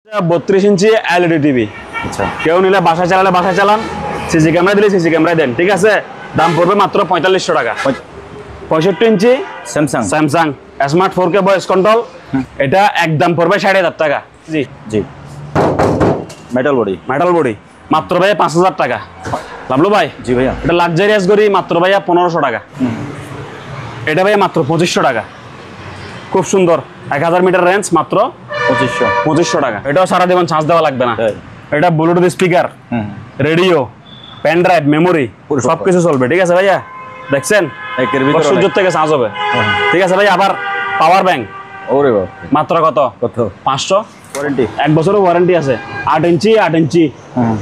32 ইঞ্চি LED TV. আচ্ছা, কেউ নিলে বাসায় চালালে বাসায় চালান, সিসি ক্যামেরা দিলে সিসি ক্যামেরা দেন, ঠিক আছে। দাম পড়বে মাত্র 4500 টাকা। 65 ইঞ্চি Samsung Samsung smart 4K voice control, এটা একদম পড়বে 6000 টাকা। জি জি, মেটাল বডি মাত্র ভাই 5000 টাকা। লাভলু ভাই, জি ভাইয়া, এটা লাক্সারিয়াস গড়ি মাত্র ভাইয়া 1500 টাকা। এটা ভাইয়া মাত্র 2500 টাকা। খুব সুন্দর 1000 মিটার রেঞ্জ, মাত্র 2500 টাকা। এটাও সারা জীবন চার্জ দেওয়া লাগবে না। এটা Bluetooth speaker, radio, pen drive, memory সবকিছু চলবে, ঠিক আছে ভাইয়া। দেখছেন সূর্য থেকে চার্জ হবে, ঠিক আছে ভাই। আবার পাওয়ার ব্যাংক, ওরে বাবা, মাত্র কত 500 ওয়ারেন্টি, 1 বছরের ওয়ারেন্টি আছে। 8 ইঞ্চি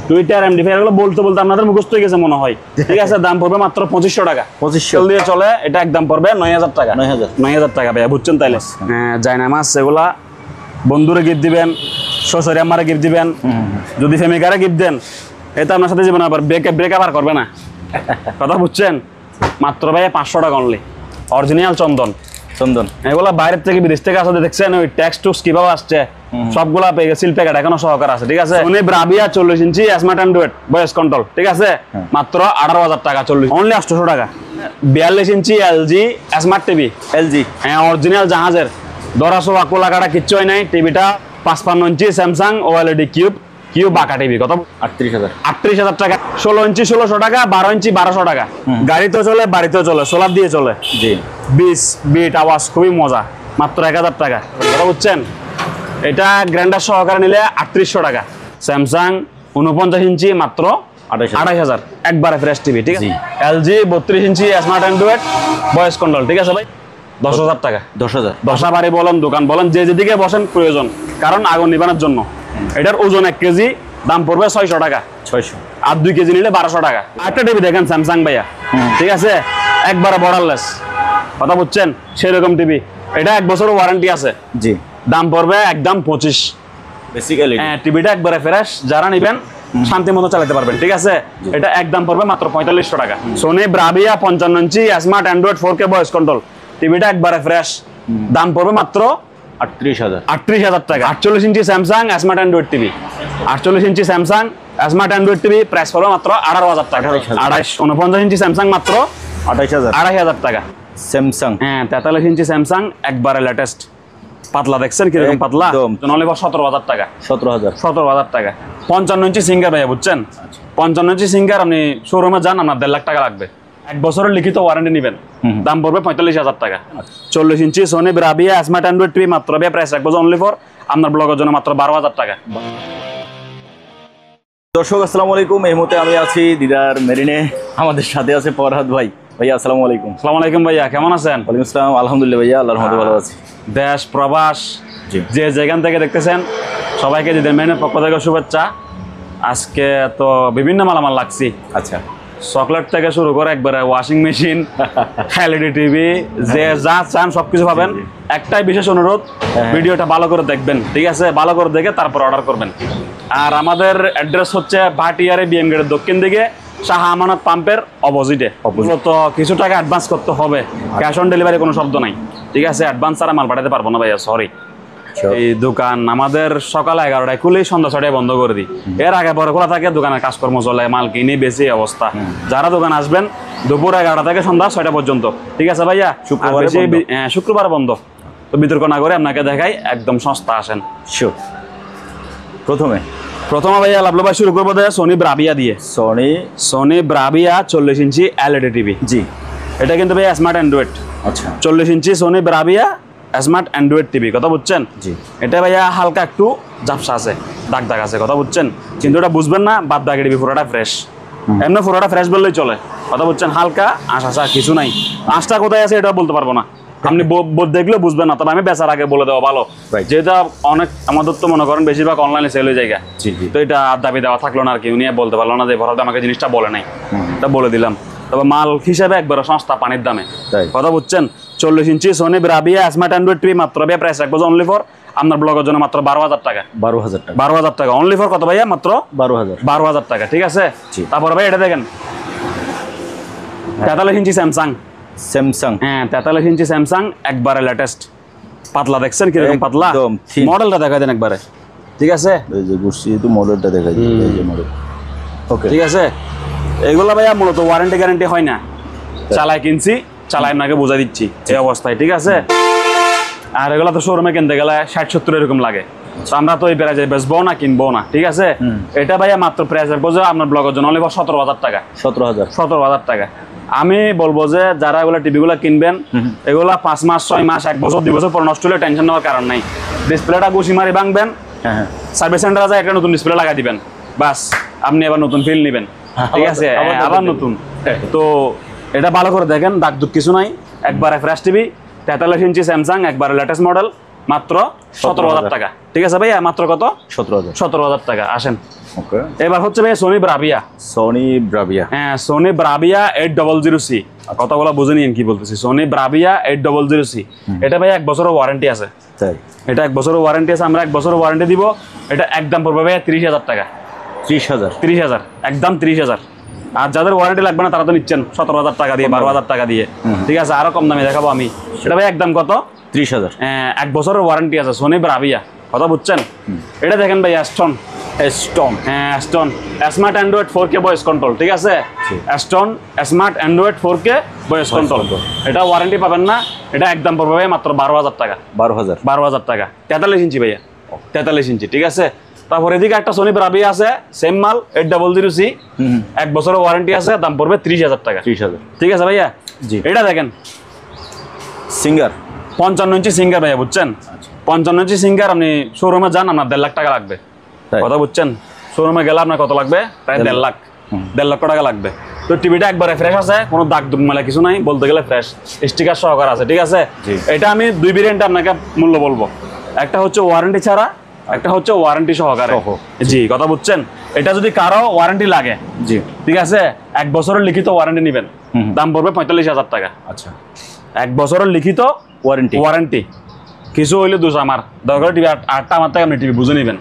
টুইটার এমডি5 এগুলো বলতে বলতে আপনাদের মুখস্থ হয়ে গেছে মনে হয়, ঠিক আছে। দাম পড়বে মাত্র 2500 টাকা। 2500 দিয়ে চলে, এটা একদম পড়বে 9000 টাকা। 9000 টাকা ভাইয়া, বুঝছেন তাইলে। হ্যাঁ, জায়নামাজ এগুলা বন্ধুরে গিফট দিবেন, শ্বশুরে আমারে গিফট দিবেন, যদি ফ্যামিলিকারে গিফট দেন, এটা আপনার সাথে জীবন আবার ব্রেকআপ আর করবে না। কথা বুঝছেন? মাত্র ভাইয়া 500 টাকা অনলি। অরিজিনাল চন্দন এগুলা বাইরের থেকে বিদেশ থেকে আসলে দেখছেন ওই ট্যাক্স টুক্স কিভাবে আসছে, সবগুলা সিল প্যাকেট এখনো সহকার আছে, ঠিক আছে। উনি ব্রাভিয়া 40 ইঞ্চি স্মার্ট অ্যান্ড্রয়েড ভয়েস কন্ট্রোল, ঠিক আছে। মাত্র 18000 টাকা, 40 অনলি 800 টাকা। 42 ইঞ্চি এলজি স্মার্ট টিভি, হ্যাঁ অরিজিনাল জাহাজের, দরাসোয়া কোলা কাটা কিচ্ছু হয় নাই। টিভিটা 55 ইঞ্চি স্যামসাং ওএলইডি কিউব বাঁকা টিভি, কত 38,000 টাকা। 16 ইঞ্চি 1600 টাকা, 12 ইঞ্চি 1200 টাকা। গাড়িতেও চলে, বাড়িতেও চলে, সোলার দিয়ে চলে। জি, 20 বিট আওয়াজ, খুবই মজা, মাত্র 1000 টাকা। কথা বুঝছেন? এটা গ্রাইন্ডার সহকারে নিলে 3800 টাকা। স্যামসাং 49 ইঞ্চি মাত্র 28000, একবারে ফ্রেশ টিভি, ঠিক আছে। এলজি 32 ইঞ্চি স্মার্ট অ্যান্ড্রয়েড ভয়েস কন্ট্রোল, ঠিক আছে ভাই, 10,000 টাকা। 10 বাড়ি বলেন, দোকান বলেন, যে যেদিকে বসেন প্রয়োজন, কারণ আগুন নিবানোর জন্য। এটার ওজন 1 কেজি, দাম পড়বে 600 টাকা। 600, আর 2 কেজি নিলে 1200 টাকা। একটা টিভি দেখেন স্যামসাং ভাইয়া, ঠিক আছে, একবারে বর্ডারলেস, কথা বুঝছেন, সেরকম টিভি। এটা 1 বছরের ওয়ারেন্টি আছে। জি, দাম পড়বে একদম 25। বেসিক্যালি হ্যাঁ, টিভিটা একবারে ফ্রেশ, যারা নেবেন শান্তি মতো চালাতে পারবেন, ঠিক আছে। এটা একদম পড়বে মাত্র 4500 টাকা। সোনি ব্রাভিয়া 55 ইঞ্চি smart Android 4K voice control, টিভিটা একবারে ফ্রেশ, দাম পড়বে মাত্র 38,000 টাকা। 48 ইঞ্চি স্যামসাং স্মার্ট অ্যান্ড্রয়েড টিভি, 48 ইঞ্চি Samsung smart Android TV, price পড়বে মাত্র 18,000 টাকা। 49 ইঞ্চি স্যামসাং মাত্র 28000 টাকা। স্যামসাং হ্যাঁ 43 ইঞ্চি স্যামসাং একবারে লেটেস্ট, পাতলা, দেখছেন কিরকম পাতলা, অনলি 17,000 টাকা। 17,000 টাকা। 55 ইঞ্চি সিঙ্গার ভাইয়া, বুঝছেন, 55 ইঞ্চি সিঙ্গার আপনি শোরুমে যান, আপনার 1.5 লাখ টাকা লাগবে। 1 বছরের লিখিত ওয়ারেন্টি নেবেন, দাম পড়বে 45,000 টাকা। 40 ইঞ্চি Sony Bravia smart Android TV, মাত্র প্রাইস রাখবো অনলি ফর আপনার ব্লগের জন্য মাত্র 12,000 টাকা। দর্শক আসসালামু আলাইকুম, এই মুহূর্তে আমি আছি দিদার মেরিনে, আমাদের সাথে আছে ফরহাদ ভাই। ভাইয়া আসসালামু আলাইকুম। আসসালামু আলাইকুম ভাইয়া, কেমন আছেন? ওয়ালাইকুম আসসালাম, আলহামদুলিল্লাহ ভাইয়া, আল্লাহর রহমতে ভালো আছি। দেশ প্রবাস যে যেখান থেকে দেখতেছেন সবাইকে দিদার মেরিনের পক্ষ থেকে শুভেচ্ছা। আজকে তো বিভিন্ন মালামাল লাগছি। আচ্ছা, চকলেট থেকে শুরু করে একবারে ওয়াশিং মেশিন, এলইডি টিভি, যে যা চান সবকিছু পাবেন। একটাই বিশেষ অনুরোধ, ভিডিওটা ভালো করে দেখবেন, ঠিক আছে, ভালো করে দেখে তারপর অর্ডার করবেন। আর আমাদের অ্যাড্রেস হচ্ছে ভাটিয়ারে বিএম গেটের দক্ষিণ দিকে, শাহ আমানত পাম্পের অপোজিটে। তো কিছু টাকা অ্যাডভান্স করতে হবে, ক্যাশ অন ডেলিভারি কোনো শব্দ নাই, ঠিক আছে। অ্যাডভান্স ছাড়া মাল পাঠাতে পারবো না ভাইয়া, সরি। এই দোকান আমাদের সকাল 11টায় খুলেই সন্ধ্যা 6টায় বন্ধ করে দিই। এর আগে পরে খোলা থাকে, দোকানের কাজকর্ম চলে, মাল কিনে বেশি অবস্থা। যারা দোকান আসবেন দুপুর 11টা থেকে সন্ধ্যা 6টা পর্যন্ত, ঠিক আছে ভাইয়া। শুক্রবার বন্ধ। তো বিতর্ক না করে আপনাকে দেখাই, একদম সস্তা, আসেন। প্রথমে ভাইয়া লাভলো ভাই শুরু করবো সোনি ব্রাভিয়া দিয়ে। সোনি ব্রাভিয়া 40 ইঞ্চি এলইডি টিভি। জি, এটা কিন্তু ভাইয়া স্মার্ট অ্যান্ড্রয়েড। আচ্ছা, 40 ইঞ্চি Sony Bravia smart Android TV, কথা বুঝছেন। জি, এটা ভাইয়া হালকা একটু ঝাপসা আছে, দাগ আছে, কথা বুঝছেন, কিন্তু এটা বুঝবেন না, বাদ বাকি টিভি পুরোটা ফ্রেশ। এমনি পুরোটা ফ্রেশ বললেই চলে, কথা বুঝছেন। হালকা আঁশ আসা কিছু নাই, আঁশটা কোথায় আছে এটা বলতে পারবো না, আপনি দেখলেও বুঝবেন না। তবে আমি বেচার আগে বলে দেওয়া ভালো, যেটা অনেক আমাদের তো মনে করেন বেশিরভাগ অনলাইনে সেল হয়ে যায়। তো এটা দাবি দেওয়া থাকলো না আর কি, উনি বলতে পারলো না যে ভরাতে আমাকে জিনিসটা বলে নাই, এটা বলে দিলাম। তবে মাল হিসেবে একবার সস্তা, পানির দামে, কথা বুঝছেন। 40 ইঞ্চি Sony Bravia smart Android TV, মাত্র প্রাইস রাখবো অনলি ফর আপনার ব্লগের জন্য মাত্র 12,000 টাকা। 12,000 টাকা অনলি ফর, কত ভাইয়া? মাত্র 12,000 টাকা, ঠিক আছে। তারপরে ভাই এটা দেখেন 43 ইঞ্চি স্যামসাং, হ্যাঁ 43 ইঞ্চি স্যামসাং একবারে লেটেস্ট, পাতলা, দেখছেন কিরকম পাতলা, মডেলটা দেখা দেন একবারে। ঠিক আছে? এই যে ঘুরছি তো মডেলটা দেখাই এই যে মডেল। ওকে, ঠিক আছে? এগুলো ভাইয়া মূলত ওয়ারেন্টি গ্যারান্টি হয় না, চালায় কিনছি, চালায় নাকি বোঝা দিচ্ছি এই অবস্থায়, ঠিক আছে? আর এগুলো তো শোরুমে কিনতে গেলে 60-70 এরকম লাগে, তো আমরা তো এই প্রাইজে বেচবো না, কিনবো না, ঠিক আছে? এটা ভাইয়া মাত্র প্রাইস রাখবো যে আপনার ব্লগের জন্য অনলি 17,000 টাকা। 17,000 টাকা। আমি বলবো যে যারা এগুলো টিভিগুলো কিনবেন, এগুলা 5 মাস 6 মাস 1 বছর 2 বছর পর নষ্ট হলে টেনশন নেওয়ার কারণ নাই। ডিসপ্লেটা ঘুষি মারি ভাঙবেন, সার্ভিস সেন্টারে যায় একটা নতুন ডিসপ্লে লাগাই দিবেন, বাস আপনি আবার নতুন ফিল নেবেন, ঠিক আছে? আবার নতুন। তো এটা ভালো করে দেখেন, দাগ দুঃখ কিছু নাই, একবারে ফ্রেশ টিভি, 43 ইঞ্চি স্যামসাং, একবারে লেটেস্ট মডেল, মাত্র 17,000 টাকা, ঠিক আছে ভাইয়া? মাত্র কত? 17,000 টাকা। আসেন ওকে, এবার হচ্ছে ভাইয়া সোনি ব্রাভিয়া। হ্যাঁ, সোনি ব্রাভিয়া 800C। কথাগুলো বুঝে নিন কি বলতেছি। সোনি ব্রাভিয়া 800C, এটা ভাইয়া 1 বছরের ওয়ারেন্টি আছে। তাই? এটা 1 বছরের ওয়ারেন্টি আছে, আমরা 1 বছরের ওয়ারেন্টি দিব। এটা একদম পড়বে ভাইয়া 30,000 টাকা। 30,000, একদম 30,000। আর যাদের ওয়ারেন্টি লাগবে না তারা তো নিচ্ছেন 17,000 টাকা দিয়ে, 12,000 টাকা দিয়ে, ঠিক আছে? আরো কম দামে দেখাবো আমি। এটা ভাই একদম কত? 30,000। 1 বছরের ওয়ারেন্টি আছে, সোনি ব্রাভিয়া। কথা বুঝছেন? এটা দেখেন ভাই, অ্যাস্টন। হ্যাঁ, Aston smart Android 4K voice control, ঠিক আছে? Aston smart Android 4K voice control. এটা ওয়ারেন্টি পাবেন না, এটা একদম পড়বে ভাই মাত্র 12,000 টাকা। 12,000 টাকা। 43 ইঞ্চি ভাইয়া, 43 ইঞ্চি, ঠিক আছে? তারপর এদিকে একটা সোনি ব্রাভিয়া আছে, সেম মাল, 800C, 1 বছরের ওয়ারেন্টি আছে, দাম পড়বে 30,000 টাকা। 30,000, ঠিক আছে ভাইয়া? জি। এটা দেখেন, সিঙ্গার 55 ইঞ্চি সিঙ্গার ভাইয়া, বুঝছেন? 55 ইঞ্চি সিঙ্গার, আপনি শোরুমে যান, আপনার 1.5 লাখ টাকা লাগবে। কথা বুঝছেন? শোরুমে গেলে আপনার কত লাগবে? প্রায় 1.5 লাখ, 1.5 লক্ষ টাকা লাগবে। তো টিভিটা একবারে ফ্রেশ আছে, কোনো দাগ দুগ মেলা কিছু নাই, বলতে গেলে ফ্রেশ, স্টিকার সহকার আছে, ঠিক আছে? এটা আমি 2 ভেরিয়েন্টে আপনাকে মূল্য বলবো, একটা হচ্ছে ওয়ারেন্টি ছাড়া, একটা হচ্ছে ওয়ারেন্টি সহকারে। জি, কথা বুঝছেন? এটা যদি কারো ওয়ারেন্টি লাগে, জি, ঠিক আছে, 1 বছরের লিখিত ওয়ারেন্টি নেবেন, দাম পড়বে 45,000 টাকা। আচ্ছা, 1 বছরের লিখিত ওয়ারেন্টি, কিছু হইলে দোষ আমার, দরকার টিভি 8টা আমার থেকে আপনি টিভি বুঝে নেবেন,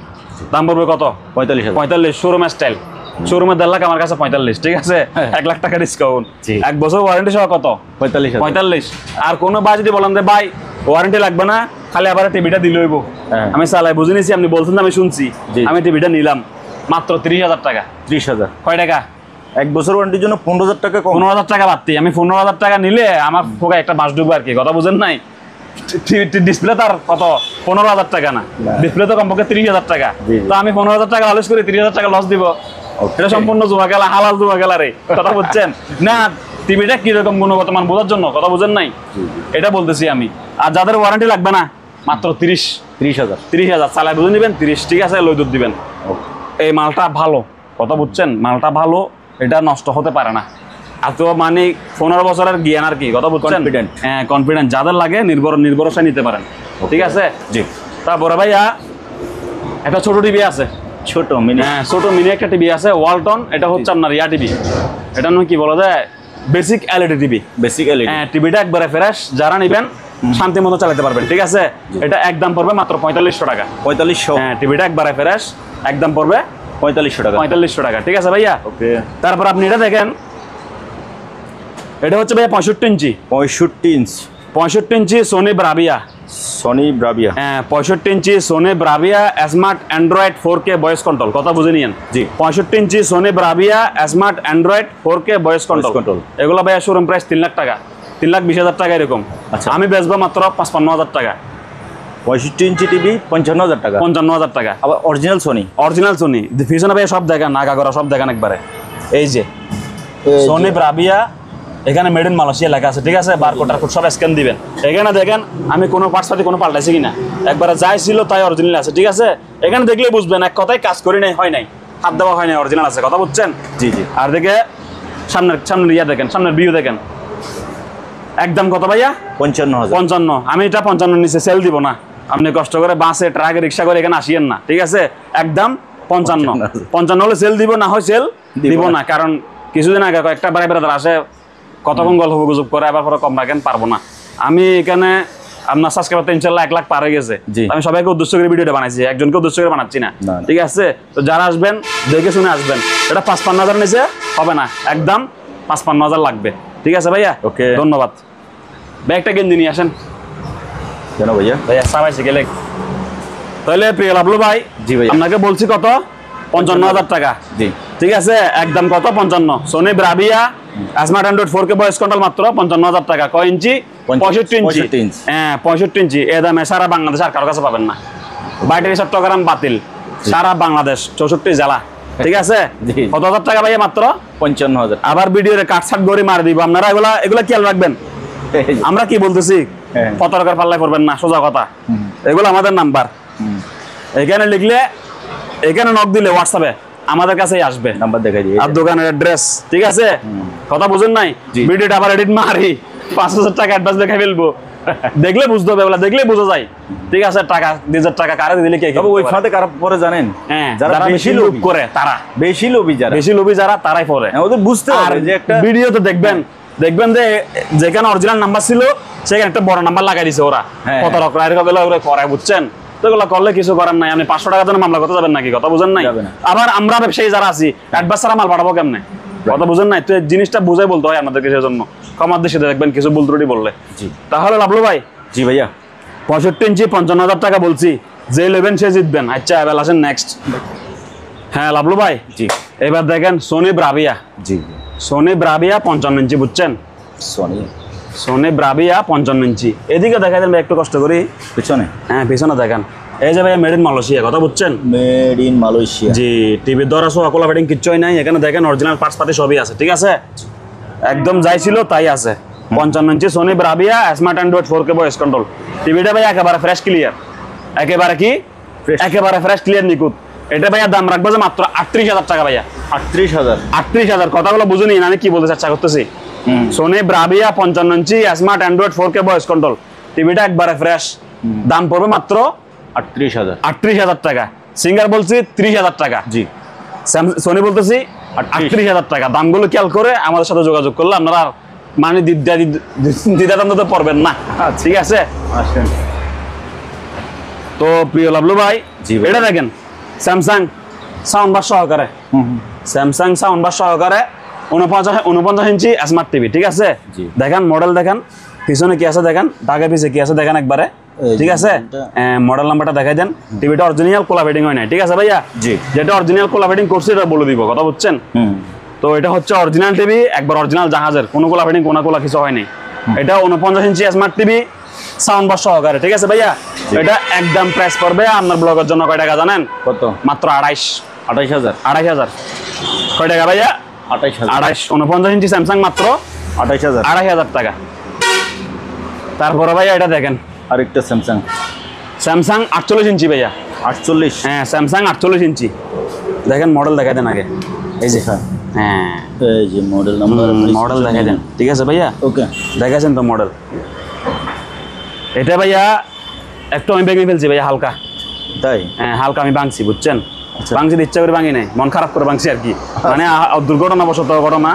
দাম পড়বে কত? 45। শোরুম স্টাইল, শোরুমে 1.5 লাখ, আমার কাছে 45, ঠিক আছে? 1 লাখ টাকা ডিসকাউন্ট, 1 বছর ওয়ারেন্টি সহ কত? 45। আর কোনো ভাই যদি বলেন যে ভাই ওয়ারেন্টি লাগবে না, খালি আবার টিভিটা দিলে হইব, আমি চালাই বুঝে নিছি, আপনি বলছেন, আমি শুনছি, আমি টিভিটা নিলাম মাত্র 30,000 টাকা। 30,000 কয় টাকা? 1 বছর ওয়ারেন্টির জন্য 15,000 টাকা কম। 15,000 টাকা বাড়তি, আমি 15,000 টাকা নিলে আমার ফোকা একটা মাস ডুববে আর কি, কথা বুঝেন নাই? ডিসপ্লে তার কত? 15,000 টাকা না, ডিসপ্লে তো কমপক্ষে 30,000 টাকা। তো আমি 15,000 টাকা লস করি, 30,000 টাকা লস দিব? এটা সম্পূর্ণ জুয়া খেলা, হালাল জুয়া খেলা রে, কথা বুঝছেন না? টিভিটা কিরকম গুণগত মান বোঝার জন্য, কথা বুঝেন নাই? এটা বলতেছি আমি। আর যাদের ওয়ারেন্টি লাগবে না, মাত্র 30,000 চালাই বুঝে নিবেন, 30, ঠিক আছে? লই দুধ দিবেন। এই মালটা ভালো, কথা বুঝছেন? মালটা ভালো, এটা নষ্ট হতে পারে না। আর তো মানে 15 বছরের জ্ঞান আর কি, কথা বুঝছেন? হ্যাঁ, কনফিডেন্ট যাদের লাগে নির্ভরশায় নিতে পারেন, ঠিক আছে? জি। তারপরে ভাইয়া একটা ছোট টিভি আছে, ছোট মিনি একটা টিভি আছে, ওয়ালটন। এটা হচ্ছে আপনার ইয়া টিভি, এটা নয় কি বলা যায়, বেসিক এলইডি টিভি। হ্যাঁ, টিভিটা একবারে ফ্রেশ, যারা নেবেন শান্তি মতো চালাতে পারবেন, ঠিক আছে? এটা একদম পড়বে মাত্র 4500 টাকা। 4500? হ্যাঁ, টিভিটা একবারে ফ্রেশ, একদম পড়বে 4500 টাকা। 4500 টাকা, ঠিক আছে ভাইয়া? ওকে। তারপর আপনি এটা দেখেন, এটা হচ্ছে ভাইয়া 65 ইঞ্চি। 65 ইঞ্চি সোনি ব্রাভিয়া। হ্যাঁ, 65 ইঞ্চি Sony Bravia smart Android 4K voice control, কথা বুঝে নিয়েন। জি। 65 ইঞ্চি Sony Bravia smart Android 4K voice control. এগুলো ভাইয়া শোরুম প্রাইস 3 লাখ টাকা, 3,20,000 টাকা এরকম। আচ্ছা, আমি বেচবো মাত্র 55,000 টাকা। 65 ইঞ্চি টিভি 55,000 টাকা। 55,000 টাকা। আবার অরিজিনাল সোনি, পিছনে ভাইয়া সব দেখেন, আগাগোড়া সব দেখেন একবারে। এই যে সোনি ব্রাভিয়া, এখানে মেড ইন মালয়েশিয়া লেখা আছে, ঠিক আছে? বারকোড টারকোড সব স্ক্যান দিবেন। এখানে দেখেন আমি কোনো পার্টস পাতি কোনো পাল্টাইছি কিনা, একবারে যাই ছিল তাই অরিজিনাল আছে, ঠিক আছে? এখানে দেখলেই বুঝবেন, এক কথায় কাজ করি নাই, হয় নাই, হাত দেওয়া হয় নাই, অরিজিনাল আছে, কথা বুঝছেন? জি জি। আর দেখে সামনের ইয়া দেখেন, সামনের ভিউ দেখেন, একদম কত ভাইয়া? 55। আমি এটা 55 নিচে সেল দিব না, আপনি কষ্ট করে বাসে, ট্রাকে, রিক্সা করে এখানে আসিয়েন না, ঠিক আছে? একদম 55 হলে সেল দিব, না হয় সেল দিব না। কারণ কিছুদিন আগে কয়েকটা বেড়াদার আসে, কতক্ষণ গল্প গুজব করে, আবার পরে কম রাখেন, পারবো না আমি। এখানে আপনার সাবস্ক্রাইবার তো ইনশাআল্লাহ 1 লাখ পার হয়ে গেছে। আমি সবাইকে উদ্দেশ্য করে ভিডিওটা বানাইছি, একজনকে উদ্দেশ্য করে বানাচ্ছি না, ঠিক আছে? তো যারা আসবেন দেখে শুনে আসবেন। এটা 55,000 নিচে হবে না, একদম 55,000 লাগবে, ঠিক আছে ভাইয়া? ওকে, ধন্যবাদ ভাই। একটা গেঞ্জি নিয়ে আসেন। কেন ভাইয়া? ভাইয়া সাবাইছে গেলে তাহলে প্রিয় লাভলু ভাই, জি ভাই, আপনাকে বলছি কত, 55,000 টাকা। জি ঠিক আছে, একদম কত, 55। Sony Bravia smart Android 4K voice control মাত্র 55,000 টাকা। কয় ইঞ্চি? 65 ইঞ্চি। 65 ইঞ্চি। হ্যাঁ 65 ইঞ্চি। এ দামে সারা বাংলাদেশ আর কারো কাছে পাবেন না। বাইটারি চট্টগ্রাম বাতিল, সারা বাংলাদেশ 64 জেলা। ঠিক আছে, জি। কত হাজার টাকা ভাইয়া? মাত্র 55,000। আবার ভিডিওরে কাটছাট গড়ি মার দিব। আপনারা এগুলা খেয়াল রাখবেন। আমরা কি বলতেছি, হ্যাঁ। পতাকার পাল্লায় পড়বেন না, সোজা কথা। এগুলো আমাদের নাম্বার, এখানে লিখলে, এখানে নক দিলে হোয়াটসঅ্যাপে আমাদের কাছেই আসবে, নাম্বার দেখাই দিই। আর দোকানের অ্যাড্রেস। ঠিক আছে, কথা বুঝেন নাই? জি। ভিডিওটা আবার এডিট মারি 5,000 টাকা অ্যাডভান্স দেখে ফেলবো। দেখলে বুঝতে হবে, এগুলা দেখলে বোঝা যায়। ঠিক আছে, টাকা 2,000 টাকা কারে দিলে কে? তবে ওই ফাঁদে কারা পরে জানেন? হ্যাঁ, যারা বেশি লোভ করে তারা, বেশি লোভী যারা, বেশি লোভী যারা, তারাই পড়ে। হ্যাঁ, ওদের বুঝতে আর হবে যে একটা ভিডিওতে দেখবেন যে যেখানে অরিজিনাল নাম্বার ছিল সেখানে একটা বড় নাম্বার লাগাই দিছে ওরা। হ্যাঁ। কত রকম করায়, বুঝছেন তো? এগুলো করলে কিছু করার নাই। আপনি 500 টাকার জন্য মামলা করতে যাবেন নাকি? কথা বুঝেন নাই? যাবে না। আবার আমরা ব্যবসায়ী যারা আছি, অ্যাডভান্স ছাড়া মাল পাঠাবো কেমনে? কথা বুঝেন নাই? তো এই জিনিসটা বুঝাই বলতে হয় আপনাদেরকে, সেজন্য ক্ষমার দৃষ্টিতে দেখবেন কিছু ভুল ত্রুটি বললে। জি তাহলে লাভলু ভাই, জি ভাইয়া, 65 ইঞ্চি 55,000 টাকা বলছি। যে নেবেন সে জিতবেন। আচ্ছা, এবার আসেন নেক্সট। হ্যাঁ লাভলু ভাই, জি এবার দেখেন সোনি ব্রাভিয়া। জি সোনি ব্রাভিয়া 55 ইঞ্চি, বুঝছেন? সনি সোনি ব্রাভিয়া 55 ইঞ্চি। এদিকে দেখা দেন ভাই, একটু কষ্ট করি। পিছনে হ্যাঁ পিছনে দেখেন, এই যে ভাই মেড ইন মালয়েশিয়া, কথা বুঝছেন? Made in Malaysia. জি, টিভির দ্বারা সো আকলা ফিটিং কিচ্ছুই নাই। এখানে দেখেন অরিজিনাল পার্টস পাতি সবই আছে। ঠিক আছে, একদম যাই ছিল তাই আছে। 55 ইঞ্চি Sony Bravia smart Android 4K voice control. টিভিটা ভাই একেবারে ফ্রেশ ক্লিয়ার, একেবারে কি Fresh. একেবারে ফ্রেশ ক্লিয়ার নিখুঁত। এটা ভাইয়া দাম রাখবো যে মাত্র 38,000 টাকা ভাইয়া। 38,000। 38,000। কথাগুলো বুঝুনি, আমি কি বলতে চেষ্টা করতেছি। সোনি ব্রাভিয়া 55 ইঞ্চি smart Android 4K voice control. টিভিটা একবারে ফ্রেশ, দাম পড়বে মাত্র 38,000। 38,000 টাকা। সিঙ্গার বলছি 30,000 টাকা। জি সোনি বলতেছি 38,000 টাকা। দামগুলো খেয়াল করে আমাদের সাথে যোগাযোগ করলে আপনারা মানে দ্বিধাদ্বন্দ্ব পড়বেন না। ঠিক আছে, আসেন। তো প্রিয় লাভলু ভাই, জি ভাই। এটা দেখেন স্যামসাং সাউন্ড বার সহকারে, স্যামসাং সাউন্ড বার সহকারে 49 ইঞ্চি স্মার্ট টিভি। ঠিক আছে, জি। দেখেন মডেল, দেখেন পিছনে কি আছে, দেখেন ঢাকা পিছে কি আছে, দেখেন একবারে। ঠিক আছে, মডেল নাম্বারটা দেখাই দেন। টিভিটা অরিজিনাল কোলা ফিটিং হয় নাই। ঠিক আছে ভাইয়া, জি। যেটা অরিজিনাল কোলা ফিটিং করছে এটা বলে দিব, কথা বুঝছেন? তো এটা হচ্ছে অরিজিনাল টিভি, একবার অরিজিনাল জাহাজের, কোনো কোলা ফিটিং কোলা কিছু হয়নি। এটা 49 ইঞ্চি স্মার্ট টিভি সাউন্ড বার সহকারে। ঠিক আছে ভাইয়া, এটা একদম প্রাইস পড়বে আপনার ব্লগের জন্য কয় টাকা জানেন? কত? মাত্র 28,000। 2,500। কয় টাকা ভাইয়া? 28,000। 49 ইঞ্চি স্যামসাং মাত্র 28,000। 2,500 টাকা। তারপরে ভাইয়া এটা দেখেন, আরেকটা স্যামসাং স্যামসাং 48 ইঞ্চি ভাইয়া। 48। হ্যাঁ স্যামসাং 48 ইঞ্চি। দেখেন মডেল দেখাই দেন আগে, এই যে। হ্যাঁ এই যে মডেল নাম্বার, মডেল দেখাই দেন। ঠিক আছে ভাইয়া, ওকে, দেখাছেন তো মডেল। এটা ভাইয়া একটু আমি ভেঙে ফেলছি ভাইয়া, হালকা। তাই? হ্যাঁ হালকা আমি ভাঙছি, বুঝছেন? আচ্ছা। ভাঙছি ইচ্ছা করে ভাঙি নাই, মন খারাপ করে ভাঙছি আর কি। মানে দুর্ঘটনাবশত ঘটনা,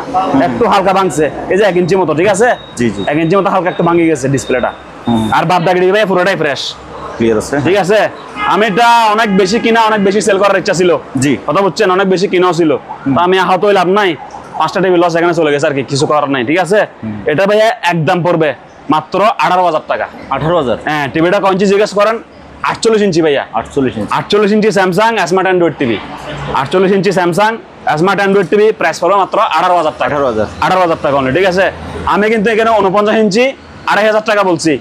একটু হালকা ভাঙছে। এই যে 1 ইঞ্চি মতো। ঠিক আছে, জি জি, 1 ইঞ্চি মতো হালকা একটু ভাঙি গেছে ডিসপ্লেটা। আর বাদ বাকি ভাই পুরোটাই ফ্রেশ। ক্লিয়ার আছে। ঠিক আছে, আমি এটা অনেক বেশি কিনা, অনেক বেশি সেল করার ইচ্ছা ছিল। জি। কথা বুঝছেন, অনেক বেশি কিনাও ছিল। তো আমি আহত হয়ে লাভ নাই, 5টা টিভি লস এখানে চলে গেছে আর কি, কিছু করার নাই। ঠিক আছে, এটা ভাইয়া একদম পড়বে মাত্র 18,000 টাকা। 18,000। হ্যাঁ, টিভিটা কয় ইঞ্চি জিজ্ঞেস করেন? 48 ইঞ্চি ভাইয়া। 48 ইঞ্চি। 48 ইঞ্চি স্যামসাং স্মার্ট অ্যান্ড্রয়েড টিভি। 48 ইঞ্চি Samsung smart Android TV, price পড়বে মাত্র 18,000 টাকা। 18,000। 18,000 টাকা অনলি। ঠিক আছে, আমি কিন্তু এখানে 49 ইঞ্চি 2,500 টাকা বলছি।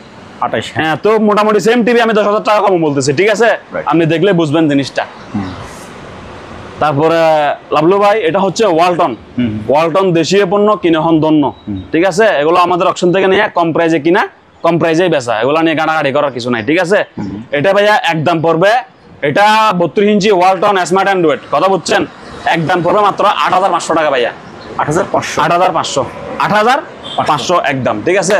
28। হ্যাঁ, তো মোটামুটি সেম টিভি আমি 10,000 টাকা কম বলতেছি। ঠিক আছে, আপনি দেখলে বুঝবেন জিনিসটা। তারপরে লাভলু ভাই, এটা হচ্ছে ওয়ালটন। ওয়ালটন দেশীয় পণ্য, কিনে হন ধন্য। ঠিক আছে, এগুলো আমাদের অকশন থেকে নিয়ে কম প্রাইজে কিনা, কম প্রাইজেই বেচা। এগুলো নিয়ে গাড়াগাড়ি করার কিছু নাই। ঠিক আছে, এটা ভাইয়া একদম পড়বে, এটা 32 ইঞ্চি ওয়ালটন স্মার্ট অ্যান্ড্রয়েড। কথা বুঝছেন, একদম পড়বে মাত্র 8,500 টাকা ভাইয়া। 8,500। 8,500। 8,500 একদম। ঠিক আছে,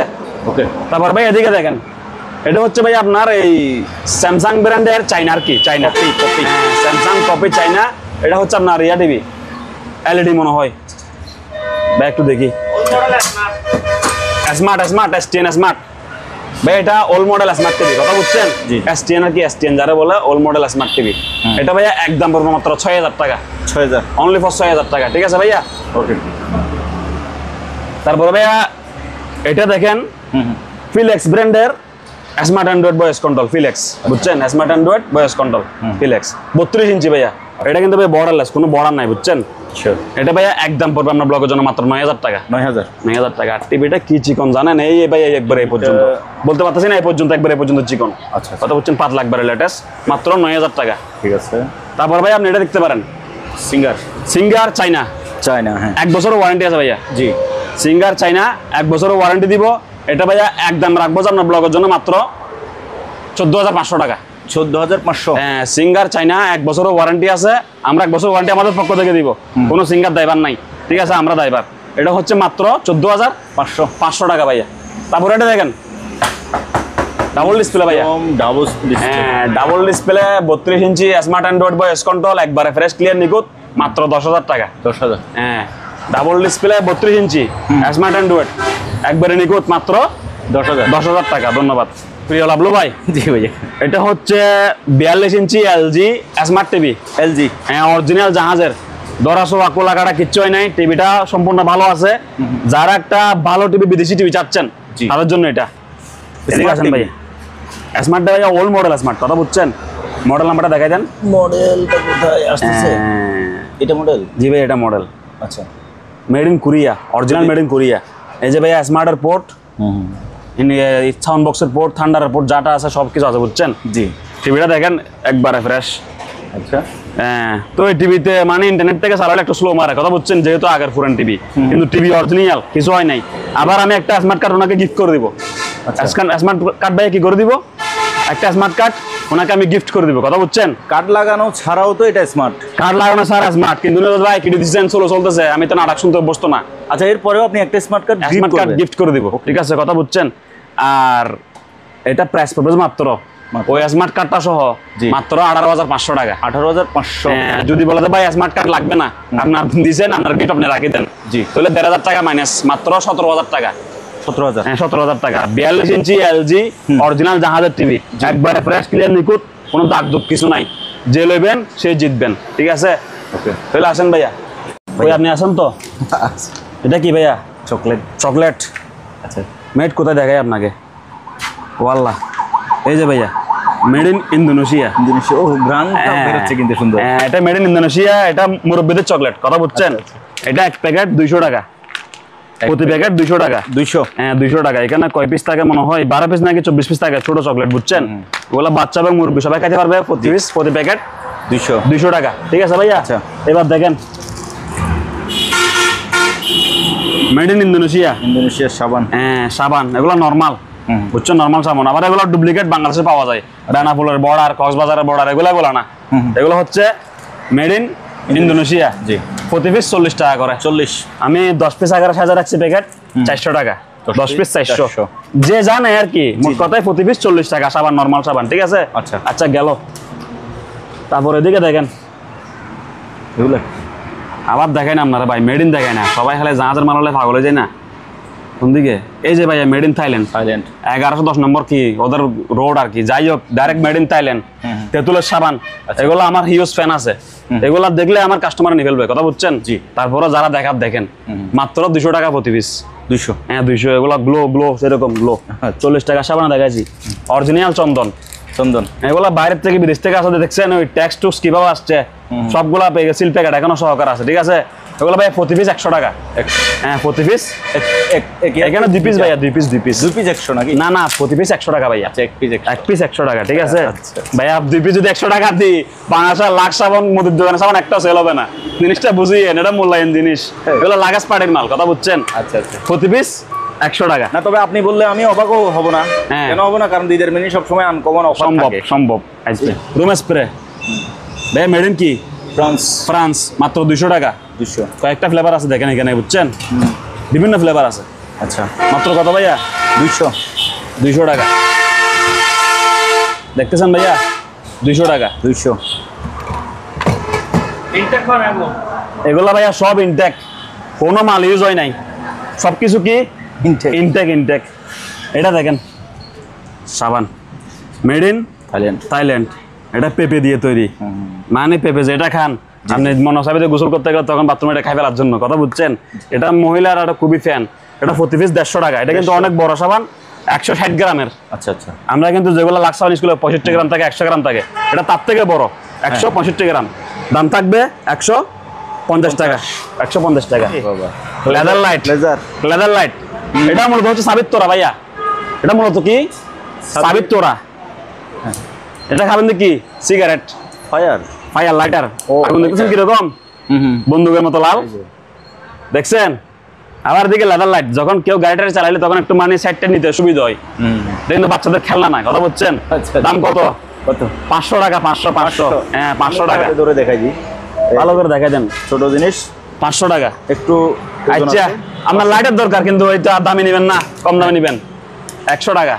ওকে। তারপর ভাই এদিকে দেখেন, এটা হচ্ছে ভাই আপনার এই স্যামসাং ব্র্যান্ডের চাইনা আর কি, চাইনা কপি। স্যামসাং কপি চাইনা। এটা হচ্ছে আপনার রিয়া টিভি, এলইডি মনে হয় ভাই, একটু দেখি। স্মার্ট স্মার্ট S10 স্মার্ট ভাই, এটা ওল্ড মডেল স্মার্ট টিভি। কথা বুঝছেন? জি। S10 আর কি, S10 যারা বলে ওল্ড মডেল স্মার্ট টিভি। এটা ভাইয়া একদম পড়বে মাত্র 6,000 টাকা। 6,000। অনলি ফর 6,000 টাকা। ঠিক আছে ভাইয়া, ওকে। তারপরে ভাইয়া এটা দেখেন, ফিলেক্স ব্র্যান্ডের স্মার্ট অ্যান্ড্রয়েড ভয়েস কন্ট্রোল ফিলেক্স, বুঝছেন? স্মার্ট অ্যান্ড্রয়েড ভয়েস কন্ট্রোল ফিলেক্স 32 ইঞ্চি ভাইয়া। এটা কিন্তু ভাই বর্ডারলেস, কোনো বর্ডার নাই, বুঝছেন? এটা ভাইয়া একদম পড়বে আপনার ব্লগের জন্য মাত্র 9000 টাকা। 9000 টাকা। আর টিভিটা কি চিকন জানেন? এই ভাই একবার এই পর্যন্ত বলতে পারতেছি না, এই পর্যন্ত একবার এই পর্যন্ত চিকন। আচ্ছা, কথা বুঝছেন? 5 লাখ বারে লেটেস্ট, মাত্র 9000 টাকা। ঠিক আছে। তারপর ভাই আপনি এটা দেখতে পারেন, সিঙ্গার চাইনা। হ্যাঁ, 1 বছরের ওয়ারেন্টি আছে ভাইয়া। জি, সিঙ্গার চাইনা 1 বছরের ওয়ারেন্টি দিব। এটা ভাইয়া একদম রাখবো যে আপনার ব্লগের জন্য মাত্র 14500 টাকা। 14500। হ্যাঁ, সিঙ্গার চাইনা 1 বছরের ওয়ারেন্টি আছে। আমরা 1 বছর ওয়ারেন্টি আমাদের পক্ষ থেকে দিব, কোনো সিঙ্গার ড্রাইভার নাই, ঠিক আছে? আমরা ড্রাইভার। এটা হচ্ছে মাত্র 14500 টাকা ভাইয়া। তারপরে এটা দেখেন, ডাবল ডিসপ্লে ভাইয়া। হ্যাঁ, ডাবল ডিসপ্লে 32 ইঞ্চি স্মার্ট অ্যান্ড্রয়েড ভয়েস কন্ট্রোল, একবারে ফ্রেশ ক্লিয়ার নিখুঁত, মাত্র 10000 টাকা। 10000। হ্যাঁ, ডাবল ডিসপ্লে 32 ইঞ্চি স্মার্ট অ্যান্ড্রয়েড, একবারে নিখুঁত, মাত্র 10000 টাকা। ধন্যবাদ প্রিয় লাভলু ভাই। জি ভাইয়া। এটা হচ্ছে 42 ইঞ্চি এলজি স্মার্ট টিভি। এলজি, হ্যাঁ, অরিজিনাল জাহাজের দরাসোয়া কোলা কাটা কিচ্ছু হয় নাই, টিভিটা সম্পূর্ণ ভালো আছে। যারা একটা ভালো টিভি, বিদেশি টিভি চাচ্ছেন তাদের জন্য এটা। ঠিক আছে ভাই, স্মার্টটা ভাইয়া ওল্ড মডেল স্মার্ট, কথা বুঝছেন? মডেল নাম্বারটা দেখাই দেন। মডেলটা কোথায় আসছে? এটা মডেল? জি ভাই, এটা মডেল। আচ্ছা, made in Korea, original made in Korea. এই যে ভাইয়া স্মার্টের পোর্ট, সাউন্ড বক্সের পোর্ট, থান্ডারের পোর্ট, যাটা আছে সব কিছু আছে, বুঝছেন? জি। টিভিটা দেখেন একবারে ফ্রেশ। আচ্ছা। হ্যাঁ, তো এই টিভিতে মানে ইন্টারনেট থেকে চালালে একটু স্লো মারে, কথা বুঝছেন? যেহেতু আগের পুরান টিভি, কিন্তু টিভি অরিজিনাল, কিছু হয় নাই। আবার আমি একটা স্মার্ট কার্ড ওনাকে গিফট করে দিব। স্মার্ট কার্ড ভাইয়া কি করে দিব? একটা স্মার্ট কার্ড ওনাকে আমি গিফট করে দিব, কথা বুঝছেন? কার্ড লাগানো ছাড়াও তো এটা স্মার্ট। কার্ড লাগানো ছাড়া স্মার্ট, কিন্তু ভাই কি ডিজাইন চলতেছে, আমি তো নাটক শুনতে বসতো না। আচ্ছা, এরপরেও আপনি একটা স্মার্ট কার্ড গিফট করে দিব, ঠিক আছে? কথা বুঝছেন? আর এটা প্রাইস পড়বে মাত্র ওই স্মার্ট কার্ডটা সহ মাত্র 18500 টাকা। 18500। যদি বলে ভাই স্মার্ট কার্ড লাগবে না, আপনার দিয়েছেন, আপনার গিফট আপনি রাখি দেন, জি, তাহলে 1500 টাকা মাইনাস, মাত্র 17000 টাকা। 17000? হ্যাঁ, 17000 টাকা। 42 ইঞ্চি এলজি অরিজিনাল জাহাজের টিভি, একবারে ফ্রেশ ক্লিয়ার নিখুঁত, কোনো দাগ দুঃখ কিছু নাই। যে লইবেন সে জিতবেন, ঠিক আছে? ওকে, তাহলে আসেন ভাইয়া। ভাই আপনি আসেন তো। এটা কি ভাইয়া? চকলেট। আচ্ছা, মেড কোথায় দেখাই আপনাকে? ওয়াল্লাহ, এই যে ভাইয়া, মেড ইন ইন্দোনেশিয়া। ও, গ্রানটা বের হচ্ছে কিন্তু সুন্দর। হ্যাঁ, এটা মেড ইন ইন্দোনেশিয়া, এটা মুরব্বিদের চকলেট, কথা বুঝছেন? এটা এক প্যাকেট 200 টাকা, প্রতি প্যাকেট 200 টাকা। 200? হ্যাঁ, 200 টাকা। এখানে কয় পিস থাকে মনে হয়? 12 পিস নাকি 24 পিস থাকে, ছোট চকলেট, বুঝছেন? ওগুলো বাচ্চা এবং মুরব্বি সবাই খাইতে পারবে। প্রতি পিস, প্রতি প্যাকেট 200 টাকা, ঠিক আছে ভাইয়া? আচ্ছা, এবার দেখেন, মেড ইন ইন্দোনেশিয়ার সাবান। হ্যাঁ, সাবান, এগুলো নরমাল, বুঝছেন? নরমাল সাবান। আবার এগুলো ডুপ্লিকেট বাংলাদেশে পাওয়া যায়, বেনাপোলের বর্ডার, কক্সবাজারের বর্ডার, এগুলো না। এগুলো হচ্ছে মেড ইন ইন্দোনেশিয়া। জি। প্রতি পিস 40 টাকা করে। 40? আমি 10 পিস আগে সাজা রাখছি প্যাকেট, 400 টাকা। 10 পিস 400, যে জানে আর কি। মোট কথায় প্রতি পিস 40 টাকা সাবান, নরমাল সাবান, ঠিক আছে? আচ্ছা আচ্ছা, গেল। তারপরে এদিকে দেখেন, এগুলো আবার দেখাই না আপনারা ভাই, মেড ইন দেখায় না, সবাই খালি জাহাজের মাল হলে পাগল হয়ে যায় না। কোন দিকে? এই যে ভাইয়া, মেড ইন থাইল্যান্ড। 1110 নম্বর কি ওদের রোড আর কি, যাই হোক, ডাইরেক্ট মেড ইন থাইল্যান্ড। তেঁতুলের সাবান, এগুলো আমার হিউজ ফ্যান আছে, এগুলা দেখলে আমার কাস্টমার নিয়ে ফেলবে, কথা বুঝছেন? জি। তারপরে যারা দেখেন, মাত্র 200 টাকা প্রতি পিস। 200? হ্যাঁ, 200। এগুলো গ্লো সেরকম গ্লো। 40 টাকা সাবান দেখাচ্ছি, অরিজিনাল চন্দন। এগুলা বাইরের থেকে, বিদেশ থেকে আসলে দেখছেন, ওই ট্যাক্স টুক্স কিভাবে আসছে, সবগুলা সিল প্যাকেট এখনো সহকার আছে, ঠিক আছে? এগুলো ভাই প্রতি পিস 100 টাকা। হ্যাঁ, প্রতি পিস। এখানে 2 পিস ভাইয়া, 2 পিস 100 নাকি? না, প্রতি পিস 100 টাকা ভাইয়া। এক পিস 100 টাকা, ঠিক আছে ভাইয়া? 2 পিস যদি 100 টাকা দিই, 5,000 লাখ সাবান, মুদির দোকানে সাবান একটা সেল হবে না। জিনিসটা বুঝিয়েন, এটা মূল্যায়ন জিনিস, এগুলো লাগাস পার্টির মাল, কথা বুঝছেন? আচ্ছা, প্রতি পিস 100 টাকা। না, তবে আপনি বললে আমি অবাকও হব না। কেন হব না? কারণ দিদের মেনু সবসময় আনকমন অফার থাকে। সম্ভব। রুম স্প্রে ভাই, মেড ইন কি? ফ্রান্স, মাত্র 200 টাকা। 200? কয়েকটা ফ্লেভার আছে দেখেন এখানে, বুঝছেন? বিভিন্ন ফ্লেভার আছে। আচ্ছা, মাত্র কত ভাইয়া? 200 টাকা। দেখতেছেন ভাইয়া? 200 টাকা। 200? এগুলা ভাইয়া সব ইনটেক, কোনো মাল ইউজ হয় নাই, সবকিছু কি ইনটেক। এটা দেখেন, সাবান মেড ইন থাইল্যান্ড। এটা পেঁপে দিয়ে তৈরি, মানে পেঁপে যেটা খান আপনি মনসাবিতে গোসল করতে গেলে তখন বাথরুমে এটা খাই ফেলার জন্য, কথা বুঝছেন? এটা মহিলার একটা খুবই ফ্যান। এটা প্রতি পিস 150 টাকা। এটা কিন্তু অনেক বড় সাবান, 160 গ্রামের। আচ্ছা আচ্ছা। আমরা কিন্তু যেগুলো লাক্স 65 গ্রাম থাকে 100 গ্রাম থাকে, এটা তার থেকে বড় 165 গ্রাম, দাম থাকবে 150 টাকা। 150 টাকা। লেদার লাইট, লেদার লাইট, এটা মূলত হচ্ছে সাবিত তোরা ভাইয়া, এটা মূলত কি সাবিত তোরা। এটা খাবেন কি সিগারেট, ফায়ার লাইটার। আগুন দেখছেন কিরকম, বন্দুকের মতো লাল, দেখছেন? আবার দিকে লেদার লাইট, যখন কেউ গাড়িটা চালাইলে তখন একটু মানে সাইডটা নিতে সুবিধা হয়। কিন্তু বাচ্চাদের খেলনা না, কথা বলছেন। দাম কত? 500 টাকা। 500। হ্যাঁ 500 টাকা। ধরে দেখাই দিই, ভালো করে দেখাই দেন। ছোট জিনিস 500 টাকা। একটু আচ্ছা, আপনার লাইটের দরকার কিন্তু এটা দামি নেবেন না, কম দামে নেবেন। 100 টাকা,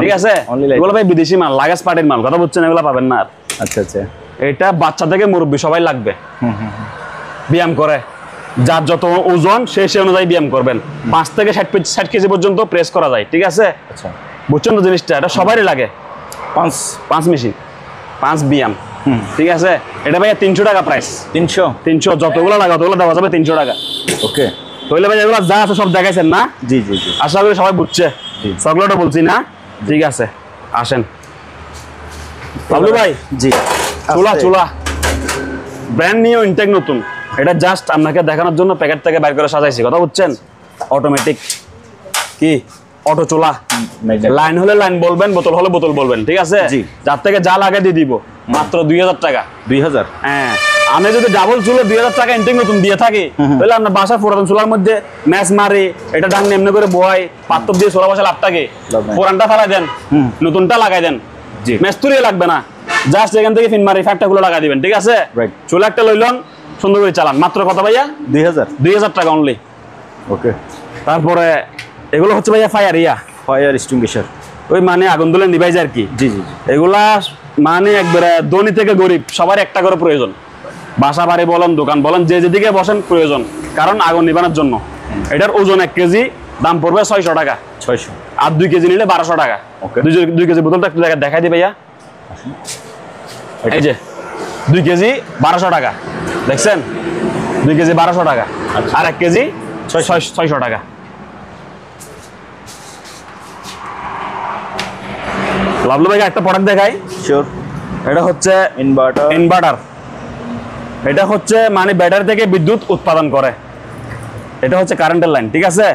ঠিক আছে? এগুলো ভাই বিদেশি মাল, লাগেজ পার্টির মাল, কথা বলছেন, এগুলো পাবেন না আর। আচ্ছা আচ্ছা। এটা বাচ্চা থেকে মুরব্বী সবাই লাগবে, ব্যায়াম করে, যার যত ওজন সে অনুযায়ী ব্যায়াম করবেন। 5 থেকে 60 কেজি পর্যন্ত প্রেস করা যায়, ঠিক আছে? আচ্ছা, বুঝছেন তো জিনিসটা? এটা সবারই লাগে। 5 মেশিন, 5 ব্যায়াম, ঠিক আছে? এটা ভাইয়া 300 টাকা প্রাইস। 300 যতগুলো লাগে ততগুলো দেওয়া যাবে 300 টাকা। ওকে। তাহলে ভাই এগুলো যা আছে সব দেখাইছেন না? জি জি জি, আশা করি সবাই বুঝছে। সকলটা বলছি না? ঠিক আছে, আসেন বাবলু ভাই। জি, চুলা ব্র্যান্ড নিউ ইনটেক নতুন, এটা জাস্ট আপনাকে দেখানোর জন্য প্যাকেট থেকে বাইর করে সাজাইছি, কথা বুঝছেন? অটোমেটিক কি অটো চুলা, লাইন হলে লাইন বলবেন, বোতল হলে বোতল বলবেন, ঠিক আছে? যার থেকে যা লাগে দিয়ে দিব, মাত্র 2000 টাকা। 2000? হ্যাঁ, আমি যদি ডাবল চুলে 2000 টাকা ইনটেক নতুন দিয়ে থাকি, তাহলে আপনার বাসা পুরাতন চুলার মধ্যে ম্যাচ মারি, এটা ডাং এমনি করে বয় পাত্র দিয়ে 16 বছর লাভ থাকে, পুরানটা ফেলাই দেন, নতুনটা লাগাই দেন, মেস্তুরি লাগবে না, জাস্ট এখান থেকে ফিন মারি ফ্যাক্টটা গুলো লাগাই দিবেন, ঠিক আছে? চুলা একটা লইলন, সুন্দর করে চালান, মাত্র কত ভাইয়া? 2000 টাকা অনলি। ওকে। তারপরে এগুলো হচ্ছে ভাইয়া ফায়ার এক্সটিংগুইশার, ওই মানে আগুন ধরে নিভাই যায় আর কি। জি জি। এগুলা মানে একবারে ধনী থেকে গরিব সবার একটা করে প্রয়োজন, বাসা বাড়ি বলেন, দোকান বলেন, যে যেদিকে বসেন প্রয়োজন, কারণ আগুন নিবানোর জন্য। এটার ওজন 1 কেজি, দাম পড়বে 600 টাকা। 600। আর 2 কেজি নিলে 1200 টাকা। 2 কেজি বোতলটা একটু জায়গায় দেখাই দিই ভাইয়া। এই যে 2 কেজি 1200 টাকা, দেখছেন? 2 কেজি 1200 টাকা, আর 1 কেজি 600 টাকা। লাভলু ভাই একটা প্রোডাক্ট দেখাই। শিওর। এটা হচ্ছে ইনভার্টার। এটা হচ্ছে মানে ব্যাটারি থেকে বিদ্যুৎ উৎপাদন করে, এটা হচ্ছে কারেন্টের লাইন, ঠিক আছে?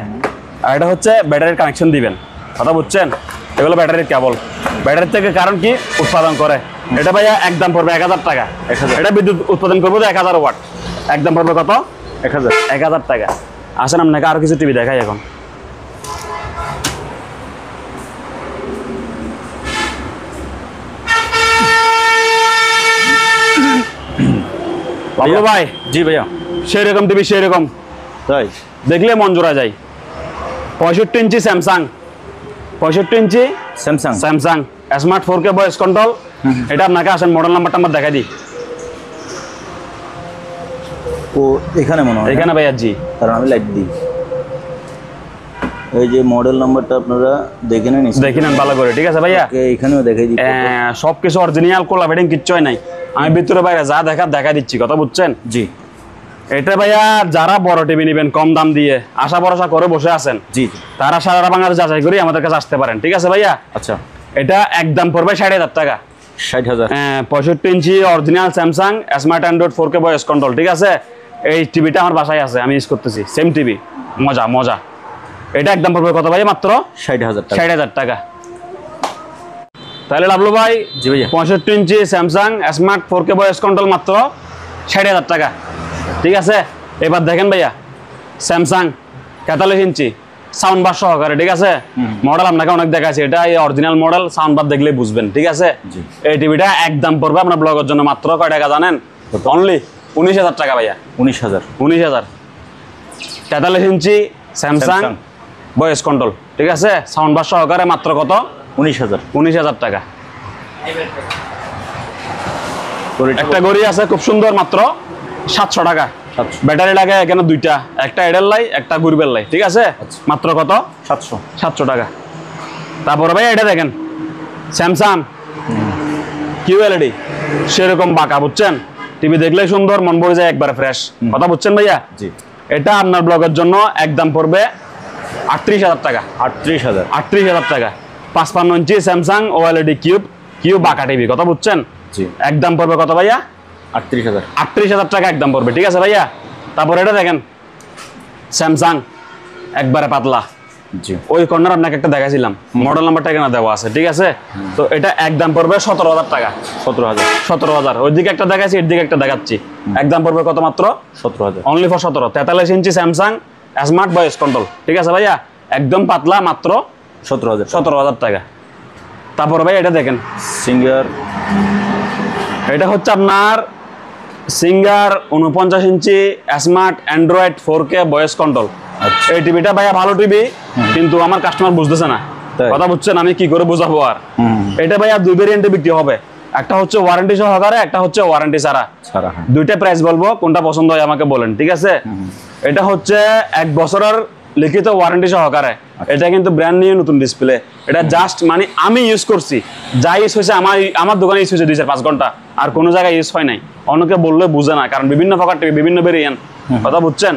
আর এটা হচ্ছে ব্যাটারির কানেকশন দিবেন, কথা বুঝছেন? এগুলো ব্যাটারির কেবল, ব্যাটারি থেকে কারণ কি উৎপাদন করে। এটা ভাইয়া একদম পড়বে 1000 টাকা। এটা বিদ্যুৎ উৎপাদন করবো 1000 ওয়াট, একদম পড়বে কত? 1000 টাকা। আসেন আপনাকে আরো কিছু টিভি দেখাই এখন। বাবলু ভাই। জি ভাইয়া। সেরকম টিভি, সেরকম তাই দেখলে মন জোড়া যায়। 65 ইঞ্চি স্যামসাং, 65 ইঞ্চি Samsung smart 4K voice control. এটা আপনাকে আসেন মডেল নাম্বারটা আমরা দেখাই দিই। ও এখানে মনে হয়, এখানে ভাইয়া। জি, কারণ আমি লাইট দিই। এই যে মডেল নাম্বারটা আপনারা দেখে নেন ভালো করে, ঠিক আছে ভাইয়া? এখানেও দেখাই দিই, সবকিছু অরিজিনাল, কোলা ফিটিং কিচ্ছু হয় নাই। আমি ভিতরে বাইরে যা দেখাই দিচ্ছি, কথা বুঝছেন? জি। এটা ভাইয়া যারা বড় টিভি নেবেন কম দাম দিয়ে, আশা ভরসা করে বসে আছেন, জি, তারা সারা বাংলাদেশ যাচাই করে আমাদের কাছে আসতে পারেন, ঠিক আছে ভাইয়া? আচ্ছা। এটা একদম পড়বে 60,000 টাকা। 60,000? 65 ইঞ্চি original Samsung smart Android 4K voice control, ঠিক আছে? এই টিভিটা আমার বাসায় আছে, আমি ইউজ করতেছি, সেম টিভি, মজা। এটা একদম পড়বে কত ভাই? মাত্র 60,000 টাকা। তাহলে লাভলু ভাই, জি ভাইয়া, 65 ইঞ্চি Samsung smart 4K voice control মাত্র 60,000 টাকা, ঠিক আছে? এবার দেখেন ভাইয়া, স্যামসাং 43 ইঞ্চি সাউন্ড বার সহকারে, ঠিক আছে? মডেল আপনাকে অনেক দেখাচ্ছি, এটা এই অরিজিনাল মডেল, সাউন্ড বার দেখলেই বুঝবেন, ঠিক আছে? এই টিভিটা একদম পড়বে আপনার ব্লগের জন্য মাত্র কয় টাকা জানেন? অনলি 19,000 টাকা ভাইয়া। 19,000? 43 ইঞ্চি স্যামসাং ভয়েস কন্ট্রোল, ঠিক আছে? সাউন্ড বার সহকারে মাত্র কত? 19,000 টাকা। একটা ঘড়ি আছে খুব সুন্দর, মাত্র 700 টাকা। ব্যাটারি লাগে এখানে দুইটা, একটা এডেল লাই, একটা গুরবেল লাই, ঠিক আছে? মাত্র কত? 700 টাকা। তারপরে ভাই এটা দেখেন, স্যামসাং QLED, সেরকম বাঁকা, বুঝছেন? টিভি দেখলেই সুন্দর, মন ভরে যায়, একবারে ফ্রেশ, কথা বুঝছেন ভাইয়া? জি। এটা আপনার ব্লগের জন্য একদম পড়বে 38,000 টাকা। 38,000 38,000 টাকা। 55 ইঞ্চি স্যামসাং ওএলইডি কিউব বাঁকা টিভি, কথা বুঝছেন? জি। একদম পড়বে কত ভাইয়া? 38,000। 38,000 টাকা একদম পড়বে, ঠিক আছে ভাইয়া। তারপর এটা দেখেন স্যামসাং একবারে পাতলা, জি। ওই কর্নার আপনাকে একটা দেখাইছিলাম, মডেল নাম্বারটা এখানে দেওয়া আছে, ঠিক আছে? তো এটা একদম পড়বে 17,000 টাকা। 17,000। 17,000, ওইদিকে একটা দেখাচ্ছি, এর দিকে একটা দেখাচ্ছি। একদম পড়বে কত? মাত্র 17,000। Only for 17। 43 inch Samsung smart voice control, ঠিক আছে ভাইয়া? একদম পাতলা, মাত্র 17,000। 17,000 টাকা। তারপর ভাই এটা দেখেন সিঙ্গার, এটা হচ্ছে আপনার সিঙ্গার 49 ইঞ্চি smart Android 4K voice control. এই টিভিটা ভাইয়া ভালো টিভি, কিন্তু আমার কাস্টমার বুঝতেছে না, কথা বুঝছেন? আমি কি করে বুঝাবো আর? এটা ভাইয়া দুই ভেরিয়েন্টে বিক্রি হবে, একটা হচ্ছে ওয়ারেন্টি সহকারে, একটা হচ্ছে ওয়ারেন্টি ছাড়া। দুইটা প্রাইস বলবো, কোনটা পছন্দ হয় আমাকে বলেন, ঠিক আছে? এটা হচ্ছে 1 বছরের লিখিত ওয়ারেন্টি সহকারে। এটা কিন্তু ব্র্যান্ড নিউ নতুন ডিসপ্লে। এটা জাস্ট মানে আমি ইউজ করছি, যা ইউজ হয়েছে আমার দোকানে ইউজ হয়েছে 2-5 ঘন্টা, আর কোনো জায়গায় ইউজ হয় নাই। অনেকে বললে বুঝে না, কারণ বিভিন্ন প্রকার টিভি, বিভিন্ন ভেরিয়েন্ট, কথা বুঝছেন?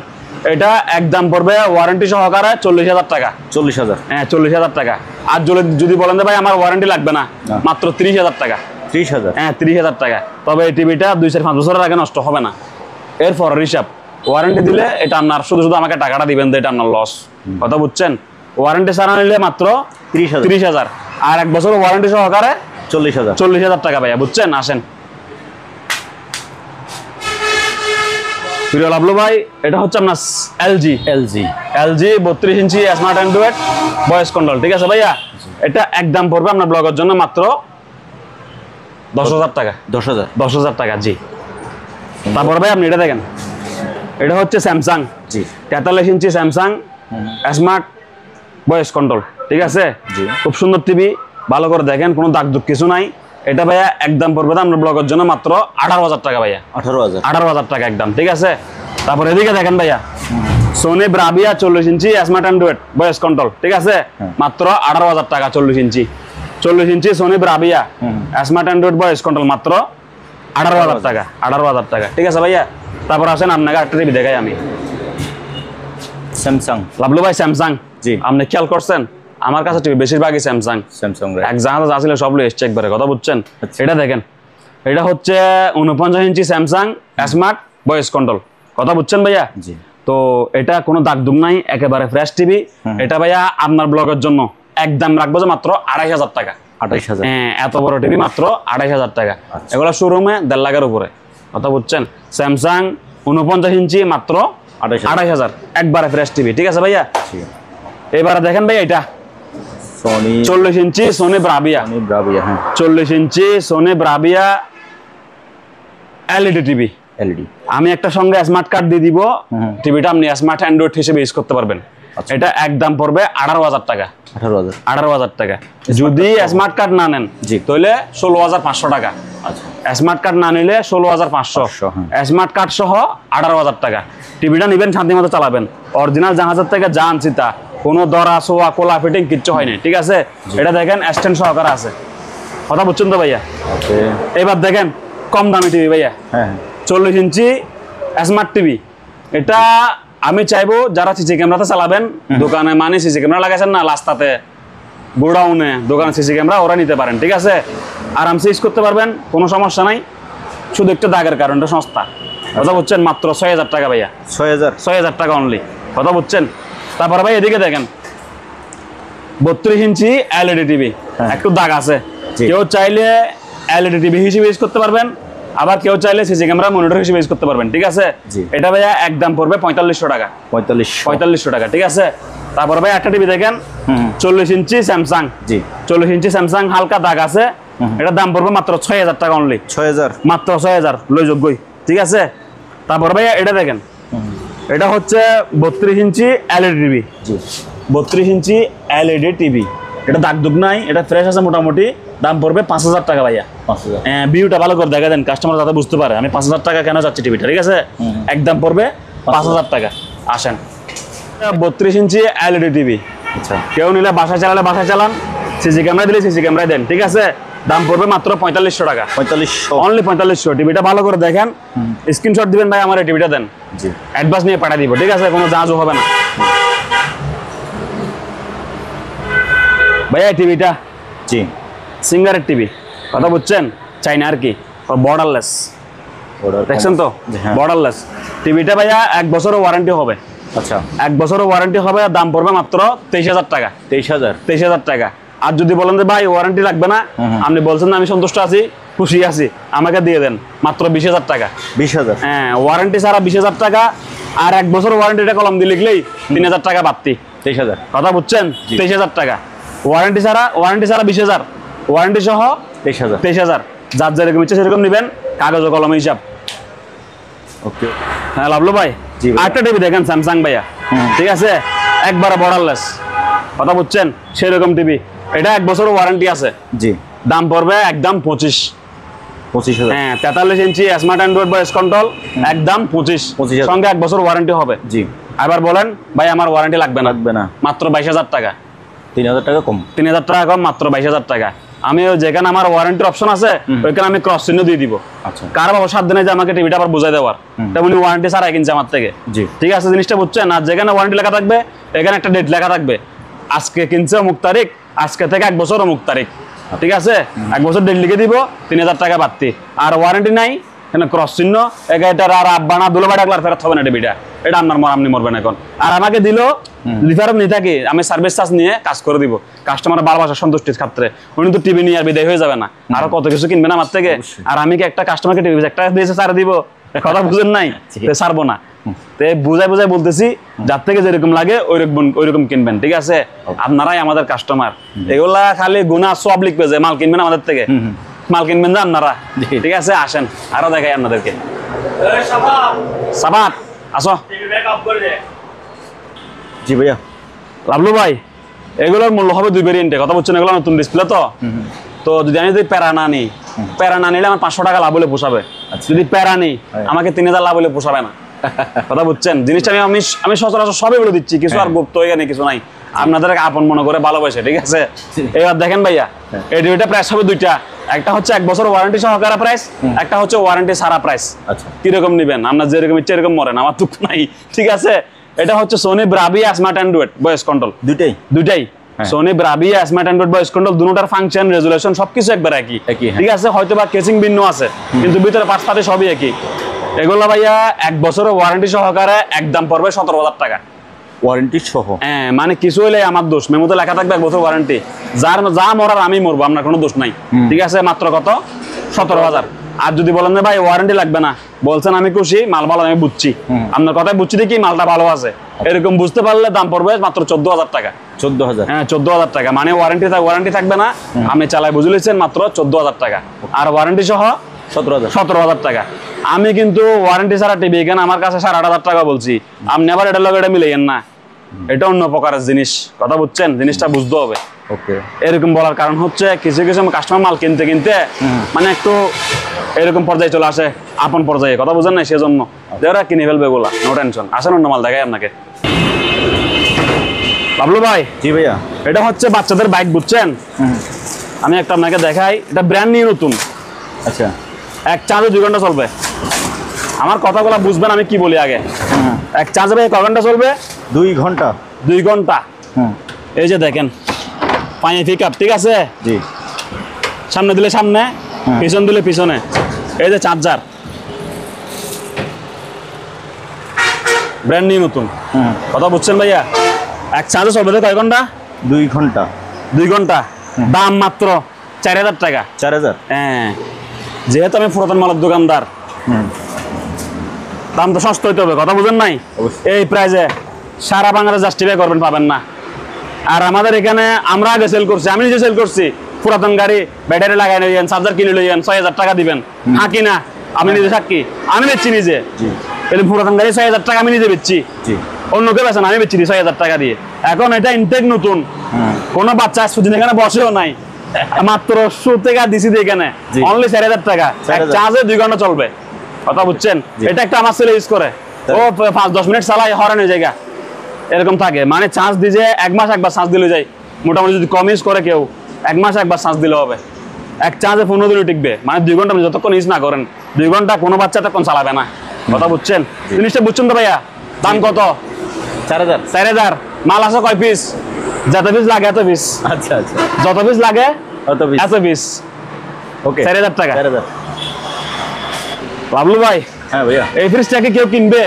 এটা একদম পড়বে ওয়ারেন্টি সহকারে 40,000 টাকা। 40,000? হ্যাঁ 40,000 টাকা। আর যদি বলেন যে ভাই আমার ওয়ারেন্টি লাগবে না, মাত্র 30,000 টাকা। 30,000? হ্যাঁ 30,000 টাকা। তবে এই টিভিটা 2-5 বছরের আগে নষ্ট হবে না। এরপর হিসাব ওয়ারেন্টি দিলে এটা আপনার শুধু আমাকে টাকাটা দিবেন, এটা আপনার লস, কথা বুঝছেন? ওয়ারেন্টি ছাড়া নিলে মাত্র 30,000, আর 1 বছর ওয়ারেন্টি সহকারে 40,000। 40,000 টাকা ভাইয়া, বুঝছেন? আসেন প্রিয় লাভলু ভাই, এটা হচ্ছে আপনার এলজি 32 ইঞ্চি স্মার্ট অ্যান্ড্রয়েড ভয়েস কন্ট্রোল, ঠিক আছে ভাইয়া? এটা একদম পড়বে আপনার ব্লগের জন্য মাত্র 10,000 টাকা। 10,000 টাকা, জি। তারপর ভাই আপনি এটা দেখেন, এটা হচ্ছে স্যামসাং 43 ইঞ্চি স্যামসাং স্মার্ট ভয়েস কন্ট্রোল, ঠিক আছে? খুব সুন্দর টিভি, ভালো করে দেখেন, কোনো দাগ দুঃখ কিছু নাই। এটা ভাইয়া একদম পড়বে আপনার ব্লগের জন্য মাত্র 18,000 টাকা ভাইয়া। 18,000 টাকা একদম, ঠিক আছে? তারপর এদিকে দেখেন ভাইয়া সোনি ব্রাভিয়া 40 ইঞ্চি স্মার্ট অ্যান্ড্রয়েড ভয়েস কন্ট্রোল, ঠিক আছে? মাত্র 18,000 টাকা। 40 ইঞ্চি Sony Bravia smart Android voice control, মাত্র 18,000 টাকা। 18,000 টাকা, ঠিক আছে ভাইয়া? তারপর আসেন আপনাকে একটা টিভি দেখাই আমি, স্যামসাং। লাভলু ভাই স্যামসাং, জি। আপনি খেয়াল করছেন আমার কাছে টিভি বেশিরভাগই স্যামসাং। এক জাহাজ আসলে সব এসছে একবারে, কথা বুঝছেন? এটা দেখেন, এটা হচ্ছে 49 ইঞ্চি স্যামসাং স্মার্ট ভয়েস কন্ট্রোল, কথা বুঝছেন ভাইয়া? জি। তো এটা কোনো দাগ দুগ নাই, একেবারে ফ্রেশ টিভি। এটা ভাইয়া আপনার ব্লগের জন্য একদম রাখবো যে মাত্র 28,000 টাকা। 28,000? হ্যাঁ, এত বড় টিভি মাত্র 28,000 টাকা। এগুলো শোরুমে 1.5 লাখের উপরে, কথা বুঝছেন? স্যামসাং 49 ইঞ্চি মাত্র 28,000, একবারে ফ্রেশ টিভি, ঠিক আছে ভাইয়া? এবারে দেখেন ভাই, এটা 40 ইঞ্চি সোনি ব্রাভিয়া। 40 ইঞ্চি সোনি ব্রাভিয়া এলইডি টিভি। আমি একটা সঙ্গে স্মার্ট কার্ড দিয়ে দিব, টিভিটা আপনি স্মার্ট অ্যান্ড্রয়েড হিসেবে ইউজ করতে পারবেন। এটা একদম পড়বে 18,000 টাকা। 18,000 টাকা। যদি স্মার্ট কার্ড না নেন তাহলে 16,500 টাকা। স্মার্ট কার্ড না নিলে 16,500, স্মার্ট কার্ড সহ 18,000 টাকা। টিভিটা নিবেন, শান্তি মতো চালাবেন। অরিজিনাল জাহাজের থেকে যা আনছি তা, কোনো দরা সোয়া কোলা ফিটিং কিচ্ছু হয় নাই, ঠিক আছে? এটা দেখেন স্ট্যান্ড সহকারে আছে, কথা বুঝছেন তো ভাইয়া? এবার দেখেন কম দামি টিভি ভাইয়া, 40 ইঞ্চি স্মার্ট টিভি। এটা আমি চাইবো যারা সিসি ক্যামেরাতে চালাবেন, দোকানে মানে সিসি ক্যামেরা লাগাইছেন না, রাস্তাতে গোডাউনে দোকানে সিসি ক্যামেরা, ওরা নিতে পারেন, ঠিক আছে? আরামসে ইউজ করতে পারবেন, কোনো সমস্যা নাই। শুধু একটা দাগের কারণ, এটা সস্তা, কথা বুঝছেন? মাত্র 6,000 টাকা ভাইয়া। 6,000 টাকা অনলি, কথা বুঝছেন? তারপরে ভাই এদিকে দেখেন 32 ইঞ্চি এলইডি টিভি, একটু দাগ আছে। কেউ চাইলে এলইডি টিভি হিসেবে ইউজ করতে পারবেন, আবার কেউ চাইলে সিসি ক্যামেরা মনিটর হিসেবে ইউজ করতে পারবেন, ঠিক আছে? এটা ভাইয়া একদম পড়বে 4500 টাকা। 4500 টাকা, ঠিক আছে? তারপর ভাই একটা টিভি দেখেন 40 ইঞ্চি স্যামসাং। 40 ইঞ্চি স্যামসাং, হালকা দাগ আছে। এটার দাম পড়বে মাত্র 6,000 টাকা অনলি। 6,000? মাত্র 6,000, লই যোগ্যই, ঠিক আছে? তারপর ভাইয়া এটা দেখেন, এটা হচ্ছে 32 ইঞ্চি এলইডি টিভি। 32 ইঞ্চি এলইডি টিভি, এটা দাগ দুগ নাই, এটা ফ্রেশ আছে মোটামুটি। দাম পড়বে 5,000 টাকা ভাইয়া। 5,000? হ্যাঁ, ভিউটা ভালো করে দেখা দেন, কাস্টমার যাতে বুঝতে পারে আমি 5,000 টাকা কেন যাচ্ছি টিভিটা, ঠিক আছে? একদম পড়বে 5,000 টাকা। আসেন 32 ইঞ্চি এলইডি টিভি, কেউ নিলে বাসায় চালালে বাসায় চালান, সিসি ক্যামেরা দিলে সিসি ক্যামেরা দেন, ঠিক আছে? দাম পড়বে মাত্র 4500 টাকা। 4500? অনলি 4500। টিভিটা ভালো করে দেখেন, স্ক্রিনশট দিবেন ভাই, আমার এই টিভিটা দেন, অ্যাডভান্স নিয়ে পাঠিয়ে দিব, ঠিক আছে? কোনো চার্জও হবে না। ভাইয়া টিভিটা জি সিঙ্গারের টিভি, কথা বুঝছেন, চাইনা আর কি, বর্ডারলেস, দেখছেন তো, হ্যাঁ। বর্ডারলেস টিভিটা ভাইয়া 1 বছরের ওয়ারেন্টি হবে। আচ্ছা 1 বছরের ওয়ারেন্টি হবে, দাম পড়বে মাত্র 23,000 টাকা। 23,000 টাকা। আর যদি বলেন যে ভাই ওয়ারেন্টি লাগবে না, আপনি বলছেন না আমি সন্তুষ্ট আছি, খুশি আছি, আমাকে দিয়ে দেন মাত্র 20,000 টাকা। 20,000? হ্যাঁ, ওয়ারেন্টি ছাড়া 20,000 টাকা, আর 1 বছর ওয়ারেন্টিটা কলম দিয়ে লিখলেই 3,000 টাকা বাড়তি। 23,000? কথা বুঝছেন, 23,000 টাকা ওয়ারেন্টি ছাড়া, 20,000, ওয়ারেন্টি সহ 23,000। 23,000। যার যেরকম ইচ্ছে সেরকম নেবেন, কাগজ ও কলম হিসাব। ওকে। হ্যাঁ লাভলু ভাই, জি ভাই। আরেকটা টিভি দেখেন স্যামসাং ভাইয়া, ঠিক আছে, একবারে বর্ডারলেস, কথা বুঝছেন, সেরকম টিভি। এটা 1 বছর ওয়ারেন্টি আছে। জি। দাম পড়বে একদম 25,000। হ্যাঁ, 43 ইঞ্চি স্মার্ট অ্যান্ড্রয়েড ভয়েস কন্ট্রোল, একদম 25,000 সঙ্গে 1 বছর ওয়ারেন্টি হবে। জি। এবার বলেন ভাই আমার ওয়ারেন্টি লাগবে না, মাত্র 22,000 টাকা। 3,000 টাকা কম? 3,000 টাকা কম, মাত্র 22,000 টাকা। আমি যেখানে আমার ওয়ারেন্টির অপশন আছে ওইখানে আমি ক্রস চিহ্ন দিয়ে দিব। আচ্ছা। কার বাবা সাধ্য নেই যে আমাকে টিভিটা আবার বুঝাই দেওয়ার, তেমনি ওয়ারেন্টি ছাড়াই কিনছে আমার থেকে। জি। ঠিক আছে, জিনিসটা বুঝছেন। আর যেখানে ওয়ারেন্টি লেখা থাকবে এখানে একটা ডেট লেখা থাকবে, আজকে কিনছে অমুক তারিখ, আজকে থেকে 1 বছর অমুক তারিখ। ঠিক আছে, 1 বছর ডেট লিখে দিব, 3,000 টাকা বাড়তি। আর ওয়ারেন্টি নাই, এখানে ক্রস চিহ্ন, এটার আর আব্বা না দুলো বাড়ি ফেরত হবে না টিভিটা, এটা আপনার আপনি মরবেন এখন। আর আমাকে দিল লিফারও নিয়ে থাকি, আমি সার্ভিস চার্জ নিয়ে কাজ করে দিব, কাস্টমার ভালোবাসা সন্তুষ্টির ক্ষেত্রে। উনি তো টিভি নিয়ে আর বিদায় হয়ে যাবে না, আরো কত কিছু কিনবে না আমার থেকে। আর আমি কি একটা কাস্টমারকে টিভি একটা দিয়েছে ছাড় দিব, কথা বুঝেন নাই, ছাড়বো না। বুঝাই বুঝাই বলতেছি, যার থেকে যেরকম লাগে ওইরকম কিনবেন, ঠিক আছে। আপনারাই আমাদের কাস্টমার, এগুলা খালি গুণা সব লিখবে যে মাল কিনবেন আমাদের থেকে, মাল কিনবেন না আপনারা, ঠিক আছে। আসেন আরো দেখাই আপনাদেরকে। সাবাত আসো। জি ভাইয়া। লাভলু ভাই, এগুলোর মূল্য হবে 2 ভেরিয়েন্টে, কথা বলছেন, এগুলো নতুন ডিসপ্লে তো যদি আমি প্যারা না নিই, প্যারা না নিলে আমার 500 টাকা লাভ হলে পোষাবে। যদি প্যারা নিই আমাকে 3,000 লাভ হলে পোষাবে না, কথা বুঝছেন। জিনিসটা আমি সচরাচর সবই বলে দিচ্ছি, কিছু আর গুপ্ত হয়ে কিছু নাই, আপনাদেরকে আপন মনে করে ভালোবাসে, ঠিক আছে। এবার দেখেন ভাইয়া, এই দুইটা প্রাইস হবে দুইটা, একটা হচ্ছে 1 বছর ওয়ারেন্টি সহকারে প্রাইস, একটা হচ্ছে ওয়ারেন্টি ছাড়া প্রাইস। আচ্ছা, কিরকম নিবেন আপনার যেরকম ইচ্ছে এরকম মরেন, আমার দুঃখ নাই, ঠিক আছে। এটা হচ্ছে Sony Bravia smart Android voice control, দুইটাই Sony Bravia smart Android voice control, দুটোটার ফাংশন রেজুলেশন সবকিছু একবার একই, ঠিক আছে। হয়তো বা কেসিং ভিন্ন আছে, কিন্তু ভিতরে পার্টস সবই একই। এগুলো ভাইয়া 1 বছরের ওয়ারেন্টি সহকারে একদম পড়বে 17,000 টাকা, ওয়ারেন্টি সহ। হ্যাঁ, মানে কিছু হলে আমার দোষ, মেমোতে লেখা থাকবে 1 বছর ওয়ারেন্টি, যা মরার আমি মরবো, আপনার কোনো দোষ নাই, ঠিক আছে। মাত্র কত? 17,000। আর যদি বলেন যে ভাই ওয়ারেন্টি লাগবে না, বলছেন আমি খুশি, মাল ভালো আমি বুঝছি, আপনার কথায় বুঝছি দেখি মালটা ভালো আছে, এরকম বুঝতে পারলে দাম পড়বে মাত্র 14,000 টাকা। 14,000? হ্যাঁ, 14,000 টাকা, মানে ওয়ারেন্টি থাকবে না, আপনি চালাই বুঝলেছেন, মাত্র 14,000 টাকা। আর ওয়ারেন্টি সহ 17,000 টাকা। আমি কিন্তু ওয়ারেন্টি ছাড়া টিভি এখানে আমার কাছে 8,500 টাকা বলছি, আপনি আবার এটা লগে এটা মিলাইয়েন না, এটা অন্য প্রকারের জিনিস, কথা বুঝছেন, জিনিসটা বুঝতে হবে। ওকে। এরকম বলার কারণ হচ্ছে কিছু কাস্টমার মাল কিনতে মানে একটু এরকম পর্যায়ে চলে আসে, আপন পর্যায়ে, কথা বুঝেন না, সেজন্য যারা কিনে ফেলবে এগুলা, নো টেনশন। আসেন অন্য মাল দেখাই আপনাকে। বাবলু ভাই। জি ভাইয়া। এটা হচ্ছে বাচ্চাদের বাইক, বুঝছেন, আমি একটা আপনাকে দেখাই, এটা ব্র্যান্ড নিউ নতুন। আচ্ছা। 1 চার্জে 2 ঘন্টা চলবে, আমার কথাগুলো বুঝবেন আমি কি বলি আগে। 1 চার্জে ভাই কয় ঘন্টা চলবে? 2 ঘন্টা। 2 ঘন্টা। এই যে দেখেন পানি পিক আপ, ঠিক আছে, জি। সামনে দিলে সামনে, পিছন দিলে পিছনে, এই যে চার্জার ব্র্যান্ড নিউ নতুন, কথা বুঝছেন ভাইয়া। 1 চার্জে চলবে তো কয় ঘন্টা? 2 ঘন্টা। 2 ঘন্টা। দাম মাত্র 4,000 টাকা। 4,000? হ্যাঁ, যেহেতু আমি পুরাতন মালের দোকানদার, দাম তো সস্তা হইতে হবে, কথা বুঝেন নাই। এই প্রাইজে সারা বাংলাদেশ জাস্টিফাই করবেন, পাবেন না। আর আমাদের এখানে আমরা আগে সেল করছি, আমি নিজে সেল করছি, পুরাতন গাড়ি ব্যাটারি লাগাই লইয়েন, চার্জার কিনে লইয়েন, 6,000 টাকা দিবেন, হাঁকি না, আমি নিজে সাক্ষী, আমি বেচছি নিজে। পুরাতন গাড়ি 6,000 টাকা আমি নিজে বেচছি, অন্য কেউ বেচেন, আমি বেচছি 6,000 টাকা দিয়ে। এখন এটা ইনটেক নতুন, কোনো বাচ্চা সুদিন এখানে বসেও নাই, মাত্র 100 টাকা দিছি এখানে, অনলি 4,000 টাকা। 1 চার্জে 2 ঘন্টা চলবে, কথা বুঝছেন। এটা একটা আমার ছেলে ইউজ করে, ও 5-10 মিনিট চালাই হরানোর জায়গা এরকম থাকে, মানে চার্জ দিয়ে 1 মাস একবার চার্জ দিলে যায়, মোটামুটি যদি কম ইউজ করে কেউ 1 মাস একবার চার্জ দিলে হবে। 1 চার্জে 15 দিনও টিকবে, মানে 2 ঘন্টা যতক্ষণ ইউজ না করেন, 2 ঘন্টা কোনো বাচ্চা তখন চালাবে না, কথা বুঝছেন। জিনিসটা বুঝছেন তো ভাইয়া? দাম কত? 4,000। 4,000। মাল আছে কয় পিস? যত পিস লাগে এত পিস, আচ্ছা আচ্ছা, যত পিস লাগে কত পিস? এত পিস। ওকে, 4000 টাকা। 4000। বাবলু ভাই, হ্যাঁ ভাইয়া, এই ফ্রিজটা কি কেউ কিনবে?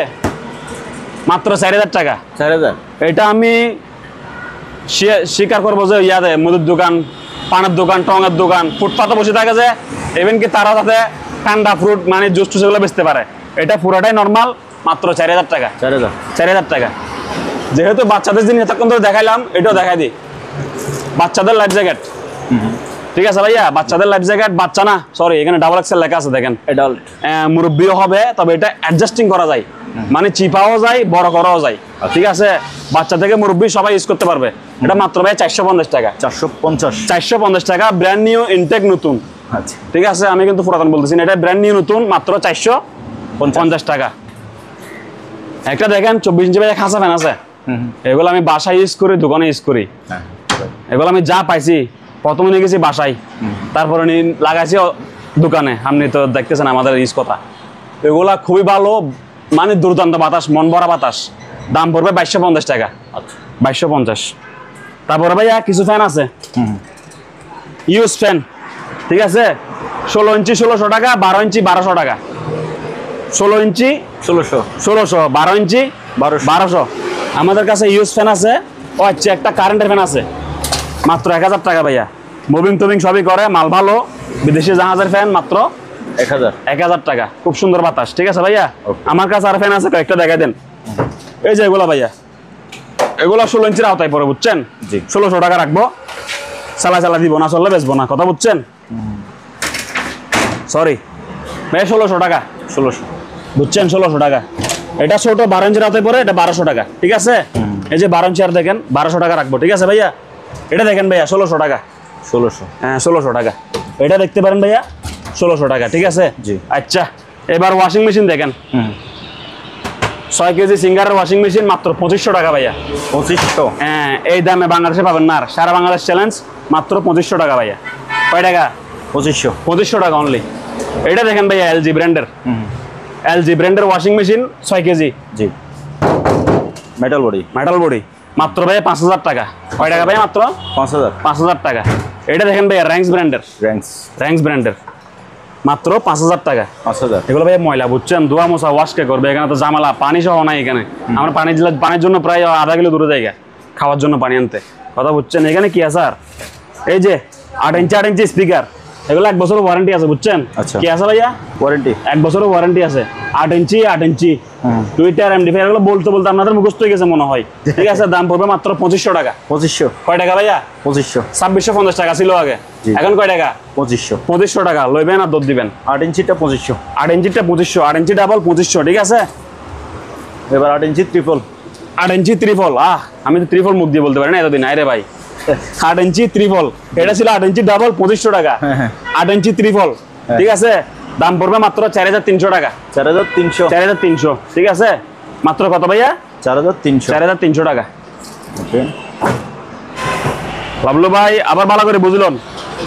মাত্র 4000 টাকা। 4000। এটা আমি স্বীকার করবো যে ইয়াদে মুদির দোকান, পানের দোকান, টঙের দোকান, ফুটপাতে বসে থাকে যে, ইভেন কি তারা তাতে ঠান্ডা ফ্রুট মানে জুস টুস এগুলো বেচতে পারে। এটা পুরোটাই নর্মাল, মাত্র 4000 টাকা। 4000। 4000 টাকা। যেহেতু বাচ্চাদের জিনিস এতক্ষণ ধরে দেখাইলাম, এটাও দেখাই দিই। বাচ্চাদের লাইফ জ্যাকেট, ঠিক আছে ভাইয়া, বাচ্চাদের লাইফ জ্যাকেট, বাচ্চা না সরি, এখানে ডাবল এক্সেল লেখা আছে দেখেন। অ্যাডাল্ট। মুরব্বিও হবে, তবে এটা অ্যাডজাস্টিং করা যায়, মানে চিপাও যায়, বড় করাও যায়, ঠিক আছে। বাচ্চা থেকে মুরব্বি সবাই ইউজ করতে পারবে। এটা মাত্র ভাই 450 টাকা। 450। 450 টাকা, ব্র্যান্ড নিউ, ইনটেক নতুন। আচ্ছা, ঠিক আছে, আমি কিন্তু পুরাতন বলতেছি না, এটা ব্র্যান্ড নিউ নতুন, মাত্র 450 টাকা। একটা দেখেন 24 ইঞ্চি ভাই খাঁচা ফ্যান আছে, এগুলো আমি বাসায় ইউজ করি, দোকানে ইউজ করি। এগুলো আমি যা পাইছি প্রথমে নিয়ে গেছি বাসায়, তারপরে লাগাইছি দোকানে। আপনি তো দেখতেছেন আমাদের ইউজ কথা। এগুলা খুবই ভালো, মানে দুর্দান্ত বাতাস, মন ভরা বাতাস। দাম পড়বে 2250 টাকা। আচ্ছা, 2250। তারপরে ভাইয়া কিছু ফ্যান আছে, ইউজ ফ্যান, ঠিক আছে। 16 ইঞ্চি 1600 টাকা, 12 ইঞ্চি 1200 টাকা। 16 ইঞ্চি 1600, 1600, 12 ইঞ্চি 1200। আমাদের কাছে ইউজ ফ্যান আছে, ও আচ্ছা, একটা কারেন্টের ফ্যান আছে, মাত্র 1000 টাকা ভাইয়া। মুভিং টুভিং সবই করে, মাল ভালো, বিদেশি জাহাজের ফ্যান, মাত্র 1000। 1000 টাকা। খুব সুন্দর বাতাস, ঠিক আছে ভাইয়া। আমার কাছে আর ফ্যান আছে কয়েকটা, দেখাই দেন। এই যে এগুলা ভাইয়া, এগুলা 16 ইঞ্চির আওতায় পড়ে, বুঝছেন। জি। 1600 টাকা রাখবো, চালা চালা দিব না, চললে বেচবো না, কথা বুঝছেন। সরি ভাই, 1600 টাকা। 1600, বুঝছেন, 1600 টাকা। এটা ছোট 12 ইঞ্চির আওতায় পড়ে, এটা 1200 টাকা, ঠিক আছে। এই যে 12 ইঞ্চি আর দেখেন, 1200 টাকা রাখবো, ঠিক আছে ভাইয়া। এটা দেখেন ভাইয়া, 1600 টাকা। 1600। হ্যাঁ, 1600 টাকা। এটা দেখতে পারেন ভাইয়া, 1600 টাকা, ঠিক আছে। জি। আচ্ছা, এবার ওয়াশিং মেশিন দেখেন, 6 কেজি সিঙ্গারের ওয়াশিং মেশিন, মাত্র 2500 টাকা ভাইয়া। 2500? হ্যাঁ, এই দামে বাংলাদেশে পাবেন না আর, সারা বাংলাদেশ চ্যালেঞ্জ, মাত্র 2500 টাকা ভাইয়া। কয় টাকা? 2500। 2500 টাকা অনলি। এটা দেখেন ভাইয়া, এলজি ব্র্যান্ডের, এলজি ব্র্যান্ডের ওয়াশিং মেশিন, 6 কেজি। জি। Metal body? মেটাল বডি, মাত্র ভাইয়া 5000 টাকা। কয় টাকা ভাইয়া? মাত্র 5000। 5000 টাকা। এটা দেখেন ভাইয়া, র্যাঙ্কস ব্র্যান্ডের, র্যাঙ্কস ব্র্যান্ডের, মাত্র 5000 টাকা। 5000। এগুলো ভাই ময়লা, বুঝছেন, ধোয়া মোছা ওয়াশ কে করবে, এখানে তো জামালা, পানি সহ নাই এখানে। আমরা পানি দিলে পানির জন্য প্রায় আধা কিলো দূরে জায়গা, খাওয়ার জন্য পানি আনতে, কথা বুঝছেন। এখানে কি আছে আর, এই যে 8 ইঞ্চি স্পিকার, এগুলো 1 বছরের ওয়ারেন্টি আছে, বুঝছেন। আচ্ছা। কি আছে ভাইয়া? ওয়ারেন্টি? 1 বছরের ওয়ারেন্টি আছে। 8 ইঞ্চি টুইটার এমডিফাই, এগুলো বলতে বলতে আপনাদের মুখস্থ হয়ে গেছে মনে হয়, ঠিক আছে। দাম পড়বে মাত্র 2500 টাকা। 2500? কয় টাকা ভাইয়া? 2500। 2650 টাকা ছিল আগে, এখন কয় টাকা? 2500। 2500 টাকা লইবেন আর দর দিবেন। 8 ইঞ্চিটা 2500? 8 ইঞ্চিটা 2500, 8 ইঞ্চি ডাবল 2500, ঠিক আছে। এবার 8 ইঞ্চি ট্রিপল? 8 ইঞ্চি ত্রিপল, আমি তো ত্রিপল মুখ দিয়ে বলতে পারি না এতদিন, আরে ভাই। 8 ইঞ্চি ত্রিপল, এটা ছিল 8 ইঞ্চি ডাবল 2500 টাকা। 8 ইঞ্চি ত্রিপল, ঠিক আছে। দাম পড়বে মাত্র 4300 টাকা। 4300? 4300, ঠিক আছে। মাত্র কত ভাইয়া? 4300। 4300 টাকা। ওকে বাবলু ভাই, আবার ভালো করে বুঝলেন,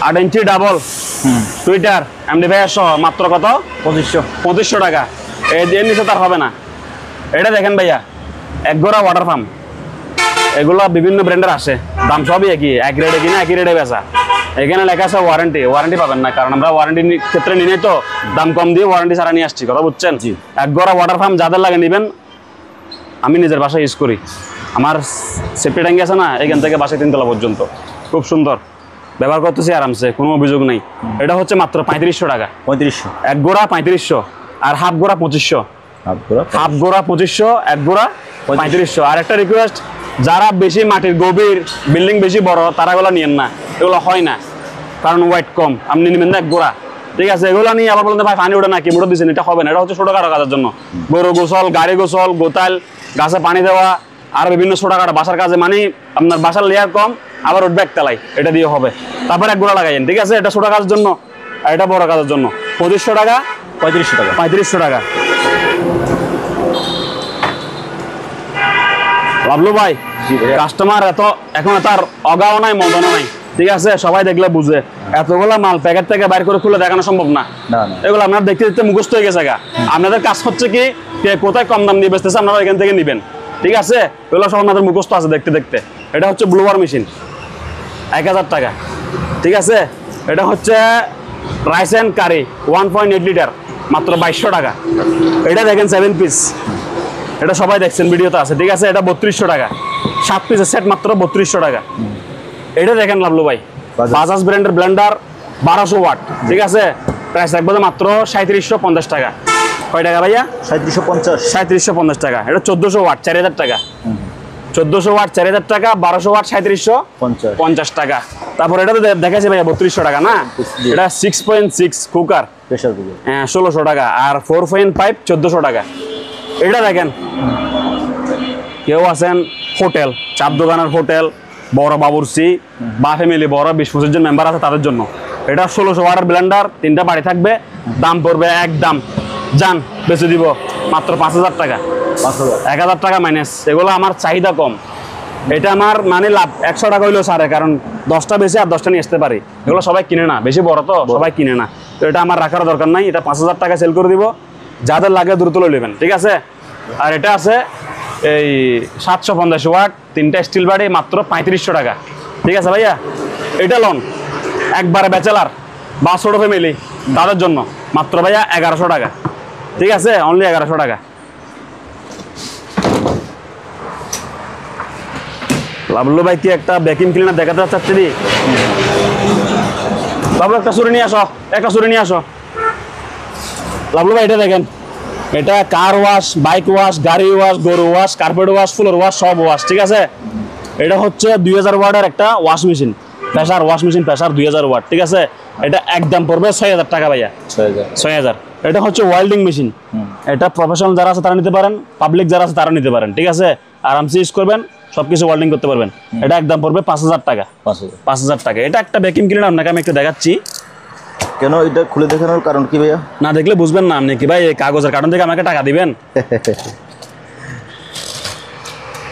8 ইঞ্চি ডাবল টুইটার এমডিফাই সহ মাত্র কত? 2500 টাকা। এই দিয়ে নিচে তার হবে না। এটা দেখেন ভাইয়া, একগোড়া ওয়াটার পাম্প, এগুলো বিভিন্ন ব্র্যান্ডের আসে, দাম সবই একই, এক রেটে কিনা একই রেটে বেচা। এখানে লেখা আছে ওয়ারেন্টি, ওয়ারেন্টি পাবেন না, কারণ আমরা ওয়ারেন্টি ক্ষেত্রে নিয়ে তো দাম কম দিয়ে ওয়ারেন্টি ছাড়া নিয়ে আসছি, কথা বুঝছেন। একগোড়া ওয়াটার পাম্প যাদের লাগে নেবেন, আমি নিজের বাসায় ইউজ করি। আমার সেফটি ট্যাঙ্কি আছে না, এখান থেকে বাসায় 3 তলা পর্যন্ত, খুব সুন্দর ব্যবহার করতেছি আরামসে, কোনো অভিযোগ নেই। এটা হচ্ছে মাত্র 3500 টাকা। 3500? এক গোড়া 3500, আর হাফ গোড়া 2500। হাফ গোড়া 2500, এক গোড়া 3500। আর একটা রিকোয়েস্ট, যারা বেশি মাটির গভীর, বিল্ডিং বেশি বড়, তারা এগুলো নিয়েন না, এগুলো হয় না, কারণ ওয়েট কম। আপনি নেবেন না এক গোড়া, ঠিক আছে। এগুলো নিয়ে আবার বলতে ভাই পানি ওঠে না, কি মোটর দিচ্ছেন, এটা হবে না। এটা হচ্ছে ছোটখাটো কাজের জন্য, গরু গোসল, গাড়ি গোসল, গোতাল, গাছে পানি দেওয়া, আর বিভিন্ন ছোটখাটো বাসার কাজে, মানে আপনার বাসার লেয়ার কম, আবার উঠবে একতলায়, এটা দিয়ে হবে। তারপর এক গোড়া লাগাইন, ঠিক আছে। এটা ছোট কাজের জন্য, আর এটা বড় কাজের জন্য। 2500 টাকা। 3500 টাকা? 3500 টাকা। বাবলু ভাই, কাস্টমার এখন তার অগাও নাই, মদনও নাই, ঠিক আছে। সবাই দেখলে বুঝে, এতগুলা মাল প্যাকেট থেকে বাইর করে খুলে দেখানো সম্ভব না। এগুলো আপনার দেখতে দেখতে মুখস্থ হয়ে গেছে গা। আপনাদের কাজ হচ্ছে কি, কোথায় কম দাম দিয়ে বেচতেছে, আপনারা এখান থেকে নিবেন, ঠিক আছে। এগুলো সব আপনাদের মুখস্থ আছে দেখতে দেখতে। এটা হচ্ছে ব্লোয়ার মেশিন 1000 টাকা, ঠিক আছে। এটা হচ্ছে রাইস অ্যান্ড কারি 1.8 লিটার মাত্র 2200 টাকা। এটা দেখেন 7 পিস, এটা সবাই দেখছেন ভিডিওতে আছে, ঠিক আছে। এটা 3200 টাকা, 7 পিসের সেট মাত্র 3200 টাকা। এটা দেখেন লাভলু ভাই, বাজাজ ব্র্যান্ডের ব্লেন্ডার 1200 ওয়াট, ঠিক আছে। প্রাইস রাখবো মাত্র 3750 টাকা। কয় টাকা ভাইয়া? 3750 টাকা। এটা 1400 ওয়াট 4000 টাকা, 1400 ওয়াট 4000 টাকা, 1200 ওয়াট 3750 টাকা। তারপর এটা তো দেখাচ্ছি ভাইয়া 3200 টাকা না। এটা 6.6 কুকার, প্রেসার কুকার, হ্যাঁ 1600 টাকা। আর 4.5 1400 টাকা। এটা দেখেন, কেউ আছেন হোটেল, চাপ দোকানের হোটেল, বড় বাবুর্চি বা ফ্যামিলি বড় 20-25 জন মেম্বার আছে তাদের জন্য। এটা 1600 ওয়াটের ব্লেন্ডার, 3টা বাড়ি থাকবে। দাম পড়বে একদম জান বেচে দিব মাত্র 5000 টাকা, 1000 টাকা মাইনাস। এগুলো আমার চাহিদা কম, এটা আমার মানে লাভ 100 টাকা হইলেও সারে, কারণ 10টা বেশি আর 10টা নিয়ে আসতে পারি। এগুলো সবাই কিনে না, বেশি বড় তো সবাই কিনে না, তো এটা আমার রাখার দরকার নাই। এটা 5000 টাকা সেল করে দিব, যাদের লাগে দ্রুত লই নেবেন, ঠিক আছে। আর এটা আছে এই 750 ওয়াট 3টা স্টিল বাড়ি মাত্র 3500 টাকা, ঠিক আছে ভাইয়া। এটা লোন একবারে ব্যাচেলার বা ছোট ফ্যামিলি তাদের জন্য মাত্র ভাইয়া 1100 টাকা, ঠিক আছে, অনলি 1100 টাকা। লাভলু ভাই কি একটা ভ্যাকুয়াম ক্লিনার দেখাতে চাচ্ছি দি? লাভলু একটা ছুরি নিয়ে আসো, একটা ছুরি নিয়ে আসো। লাভলু ভাই এটা দেখেন, এটা কার ওয়াশ, বাইক ওয়াশ, গাড়ি ওয়াশ, গরু ওয়াশ, কার্পেট ওয়াশ, ফুলের ওয়াশ, সব ওয়াশ, ঠিক আছে। এটা হচ্ছে 2000 ওয়াটের একটা wash machine, pressure wash machine, pressure 2000 watt, ঠিক আছে। এটা একদম পড়বে 6000 টাকা ভাইয়া, 6000। এটা হচ্ছে ওয়েল্ডিং মেশিন, এটা প্রফেশনাল যারা আছে তারা নিতে পারেন, পাবলিক যারা আছে তারা নিতে পারেন, ঠিক আছে। আরামসে ইউজ করবেন, সবকিছু ওয়েল্ডিং করতে পারবেন। এটা একদম পড়বে 5000 টাকা, 5000 টাকা। এটা একটা ভ্যাকুয়াম ক্লিনার, আপনাকে আমি একটু দেখাচ্ছি। কেন এটা খুলে দেখানোর কারণ কি ভাইয়া? না দেখলে বুঝবেন না আপনি কি ভাই, এই কাগজের কার্টন থেকে আমাকে টাকা দিবেন।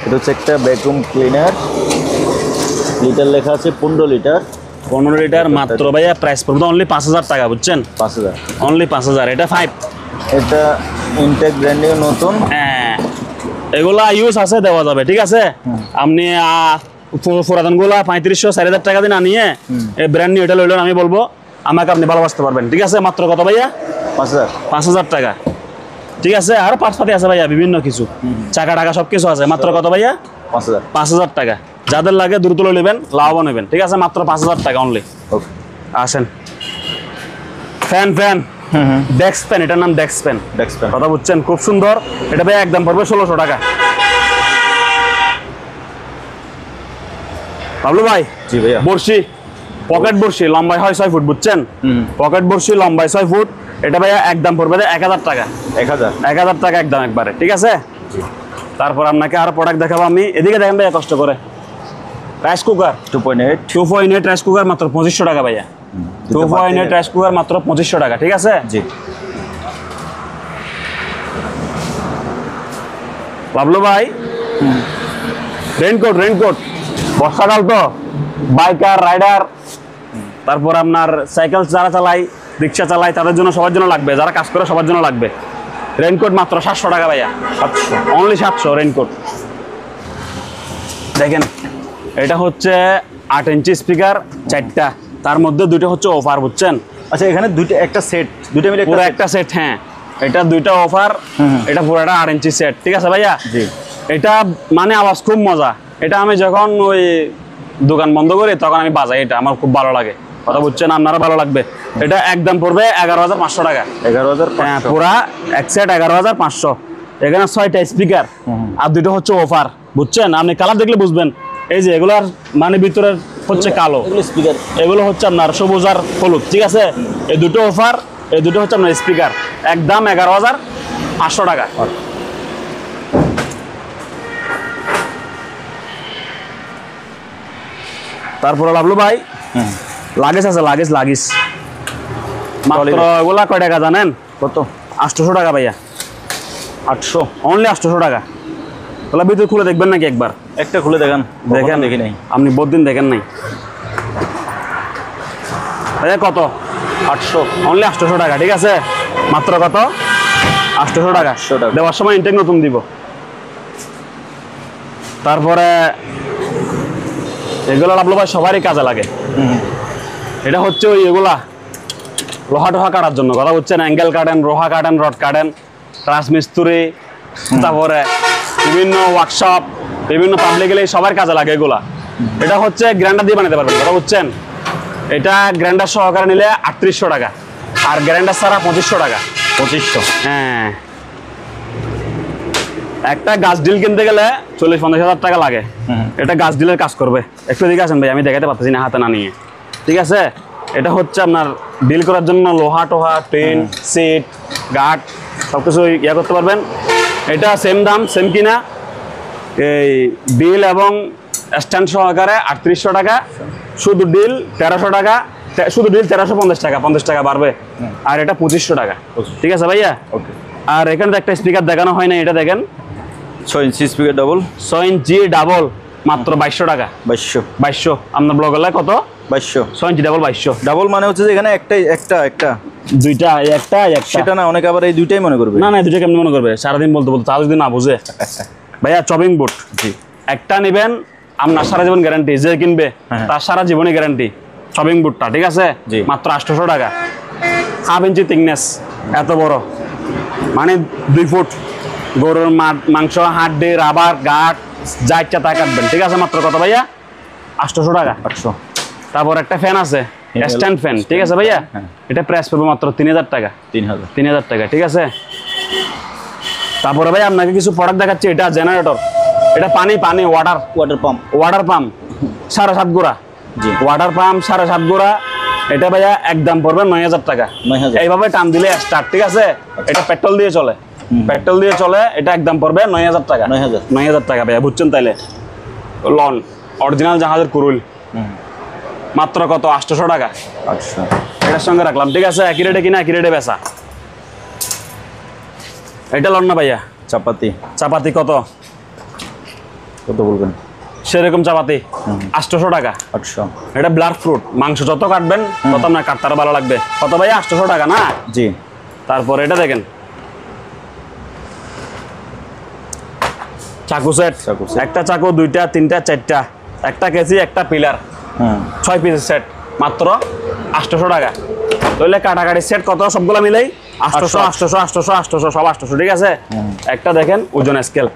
এটা হচ্ছে একটা ভ্যাকুয়াম ক্লিনার, লিটার লেখা আছে 15 লিটার, 15 লিটার মাত্র ভাইয়া প্রাইস পড়বে অনলি 5000 টাকা, বুঝছেন, 5000, অনলি 5000। এটা 5, এটা ইনটেক ব্র্যান্ডিং নতুন, হ্যাঁ এগুলা ইউজ আছে, দেওয়া যাবে, ঠিক আছে। আপনি পুরাতন গুলা 3500-4000 টাকা দিয়ে না নিয়ে এই ব্র্যান্ড নিউ এটা লইলেন, আমি বলবো আমাকে আপনি ভালোবাসতে পারবেন, ঠিক আছে। মাত্র কত ভাইয়া? 5000 টাকা, ঠিক আছে। আরো পার্টস আছে ভাইয়া, বিভিন্ন কিছু চাকা টাকা সব কিছু আছে। মাত্র কত ভাইয়া? 5000 টাকা। যাদের লাগে দ্রুত লই নেবেন, লাভবান নেবেন, ঠিক আছে। মাত্র 5000 টাকা অনলি। আসেন, ফ্যান ডেস্ক ফ্যান, এটার নাম ডেস্ক ফ্যান, কথা বুঝছেন, খুব সুন্দর। এটা ভাই একদম পড়বে 1600 টাকা। বাবলু ভাই, জি ভাইয়া, বর্ষি, পকেট বর্ষি, লম্বায় হয় 6 ফুট, বুঝছেন, পকেট বর্ষি লম্বায় 6 ফুট। এটা ভাইয়া একদম পড়বে 1000 টাকা, 1000 টাকা একদম একবারে, ঠিক আছে। তারপর আপনাকে আরো প্রোডাক্ট দেখাবো আমি। এদিকে দেখেন ভাইয়া কষ্ট করে, রাইস কুকার 2.8 রাইস কুকার মাত্র 2500 টাকা ভাইয়া, 2.8 রাইস কুকার মাত্র 2500 টাকা, ঠিক আছে। জি বাবলু ভাই, রেইনকোট বর্ষাকাল তো, বাইকার রাইডার, তারপর আপনার সাইকেল যারা চালায়, রিক্সা চালায়, তাদের জন্য সবার জন্য লাগবে, যারা কাজ করে সবার জন্য লাগবে। রেইনকোট মাত্র 700 টাকা ভাইয়া, 700, অনলি 700 রেইনকোট। দেখেন এটা হচ্ছে 8 ইঞ্চি স্পিকার 4টা, তার মধ্যে 2টা হচ্ছে অফার, বুঝছেন। আচ্ছা, এখানে একটা সেট, দুইটা মিলে পুরো একটা সেট, হ্যাঁ এটা 2টা অফার, এটা পুরোটা 8 ইঞ্চি সেট, ঠিক আছে ভাইয়া। জি, এটা মানে আওয়াজ খুব মজা। এটা আমি যখন ওই দোকান বন্ধ করি তখন আমি বাজাই, এটা আমার খুব ভালো লাগে, কথা বুঝছেন, আপনারা ভালো লাগবে। এটা একদম পড়বে 11500 টাকা, 11500, হ্যাঁ পুরা এক সেট 11500। এখানে 6টা স্পিকার আর 2টা হচ্ছে অফার, বুঝছেন। আপনি কালার দেখলে বুঝবেন, এই যে এগুলার মানে ভিতরের হচ্ছে কালো, স্পিকার, এগুলো হচ্ছে আপনার সবুজ আর হলুদ, ঠিক আছে। এই 2টো অফার, এই 2টো হচ্ছে আপনার স্পিকার, একদম 11500 টাকা। তারপরে লাভলু ভাই, লাগেজ আছে, লাগেজ মাত্র এগুলা কয় টাকা জানেন? কত? 800 টাকা ভাইয়া, 800, অনলি 800 টাকা। ওগুলা ভিতরে খুলে দেখবেন নাকি একবার? একটা খুলে দেখান, দেখি নাই, আপনি বহুদিন দেখেন নাই। কত? 800, অনলি 800 টাকা, ঠিক আছে। মাত্র কত? 800 টাকা। দেওয়ার সময় ইনটেক নতুন দিব। তারপরে এগুলো লাভলো ভাই সবারই কাজে লাগে। এটা হচ্ছে ওই এগুলা লোহা টোহা কাটার জন্য, কথা বুঝছেন, অ্যাঙ্গেল কাটেন, রোহা কাটেন, রড কাটেন, রাজমিস্ত্রি, তারপরে বিভিন্ন ওয়ার্কশপ, বিভিন্ন পাবলিক সবার কাজে লাগে এগুলা। এটা হচ্ছে গ্রাইন্ডার দিয়ে বানাতে পারবেন, কথা বুঝছেন। এটা গ্রাইন্ডার সহকারে নিলে 3800 টাকা, আর গ্রাইন্ডার ছাড়া 2500 টাকা। 2500? হ্যাঁ, একটা গাছ ডিল কিনতে গেলে 40-50 হাজার টাকা লাগে। এটা গাছ ডিলের কাজ করবে। একটু দিকে আসেন ভাই, আমি দেখাতে পারতেছি না হাতে না নিয়ে, ঠিক আছে। এটা হচ্ছে আপনার ডিল করার জন্য লোহা টোহা, টিন, সিট, গার্ড সবকিছু ইয়া করতে পারবেন। এটা সেম দাম, সেম কিনা, এই ডিল এবং স্ট্যান্ড সহকারে 3800 টাকা, শুধু ডিল 1300 টাকা, শুধু ডিল 1350 টাকা, 50 টাকা বাড়বে। আর এটা 2500 টাকা, ঠিক আছে ভাইয়া। ওকে। আর এখানে তো একটা স্পিকার দেখানো হয় না, এটা দেখেন 6 ইঞ্চি স্পিকার ডাবল, 6 ইঞ্চি ডাবল, মাত্র 2200 টাকা। 2200 আপনার ব্লগ হলে কত? 2200। 6 ইঞ্চি ডাবল 2200। ডাবল মানে হচ্ছে যে এখানে একটা দুইটা, একটা সেটা না, অনেকে আবার এই দুইটাই মনে করবে। না না, দুইটা কেমন মনে করবে? সারাদিন বলতে বলতে তারা যদি না বুঝে। ভাইয়া চপিং বোর্ড জি, একটা নেবেন, আপনার সারা জীবন গ্যারান্টি, যে কিনবে তার সারা জীবনে গ্যারান্টি। চপিং বোর্ডটা, ঠিক আছে, মাত্র 800 টাকা। 1/2 ইঞ্চি থিকনেস, এত বড়, মানে 2 ফুট। গরুর মাংস, হাড্ডি, রাবার, গাট যা ইচ্ছা তা কাটবেন, ঠিক আছে। মাত্র কত ভাইয়া? 800 টাকা। 800। তারপর একটা ফ্যান আছে, স্ট্যান্ড ফ্যান, ঠিক আছে ভাইয়া। এটা প্রাইস পড়বে মাত্র 3000 টাকা। 3000 টাকা, ঠিক আছে। তারপরে ভাই আপনাকে কিছু প্রোডাক্ট দেখাচ্ছি। এটা জেনারেটর, এটা পানি ওয়াটার পাম্প 7.5 গোড়া। ওয়াটার পাম্প 7.5 গোড়া। এটা ভাইয়া একদম পড়বে 9000 টাকা। এইভাবে টান দিলে স্টার্ট, ঠিক আছে। এটা পেট্রোল দিয়ে চলে, এটা একদম পড়বে 9000 টাকা। 9000 টাকা ভাইয়া, বুঝছেন তাইলে। লন অরিজিনাল জাহাজের কুরুল, মাত্র কত? 800 টাকা। আচ্ছা, এটার সঙ্গে রাখলাম, ঠিক আছে। একই রেটে কিনা একই রেটে বেচা। এটা লন না ভাইয়া। চাপাতি কত বলবেন? সেরকম চাপাতি 800 টাকা। আচ্ছা, এটা ব্লাড ফ্রুট, মাংস যত কাটবেন তত আপনার কাটতে আরো ভালো লাগবে। কত ভাইয়া? 800 টাকা না? জি। তারপর এটা দেখেন, চাকু সেট। একটা চাকু, 2টা, 3টা, 4টা, একটা কেসি, একটা পিলার, 6 পিসের সেট, মাত্র 800 টাকা। তাহলে কাটাকাটি সেট কত? সবগুলা মিলেই 800 সব 800, ঠিক আছে। একটা দেখেন ওজন স্কেল,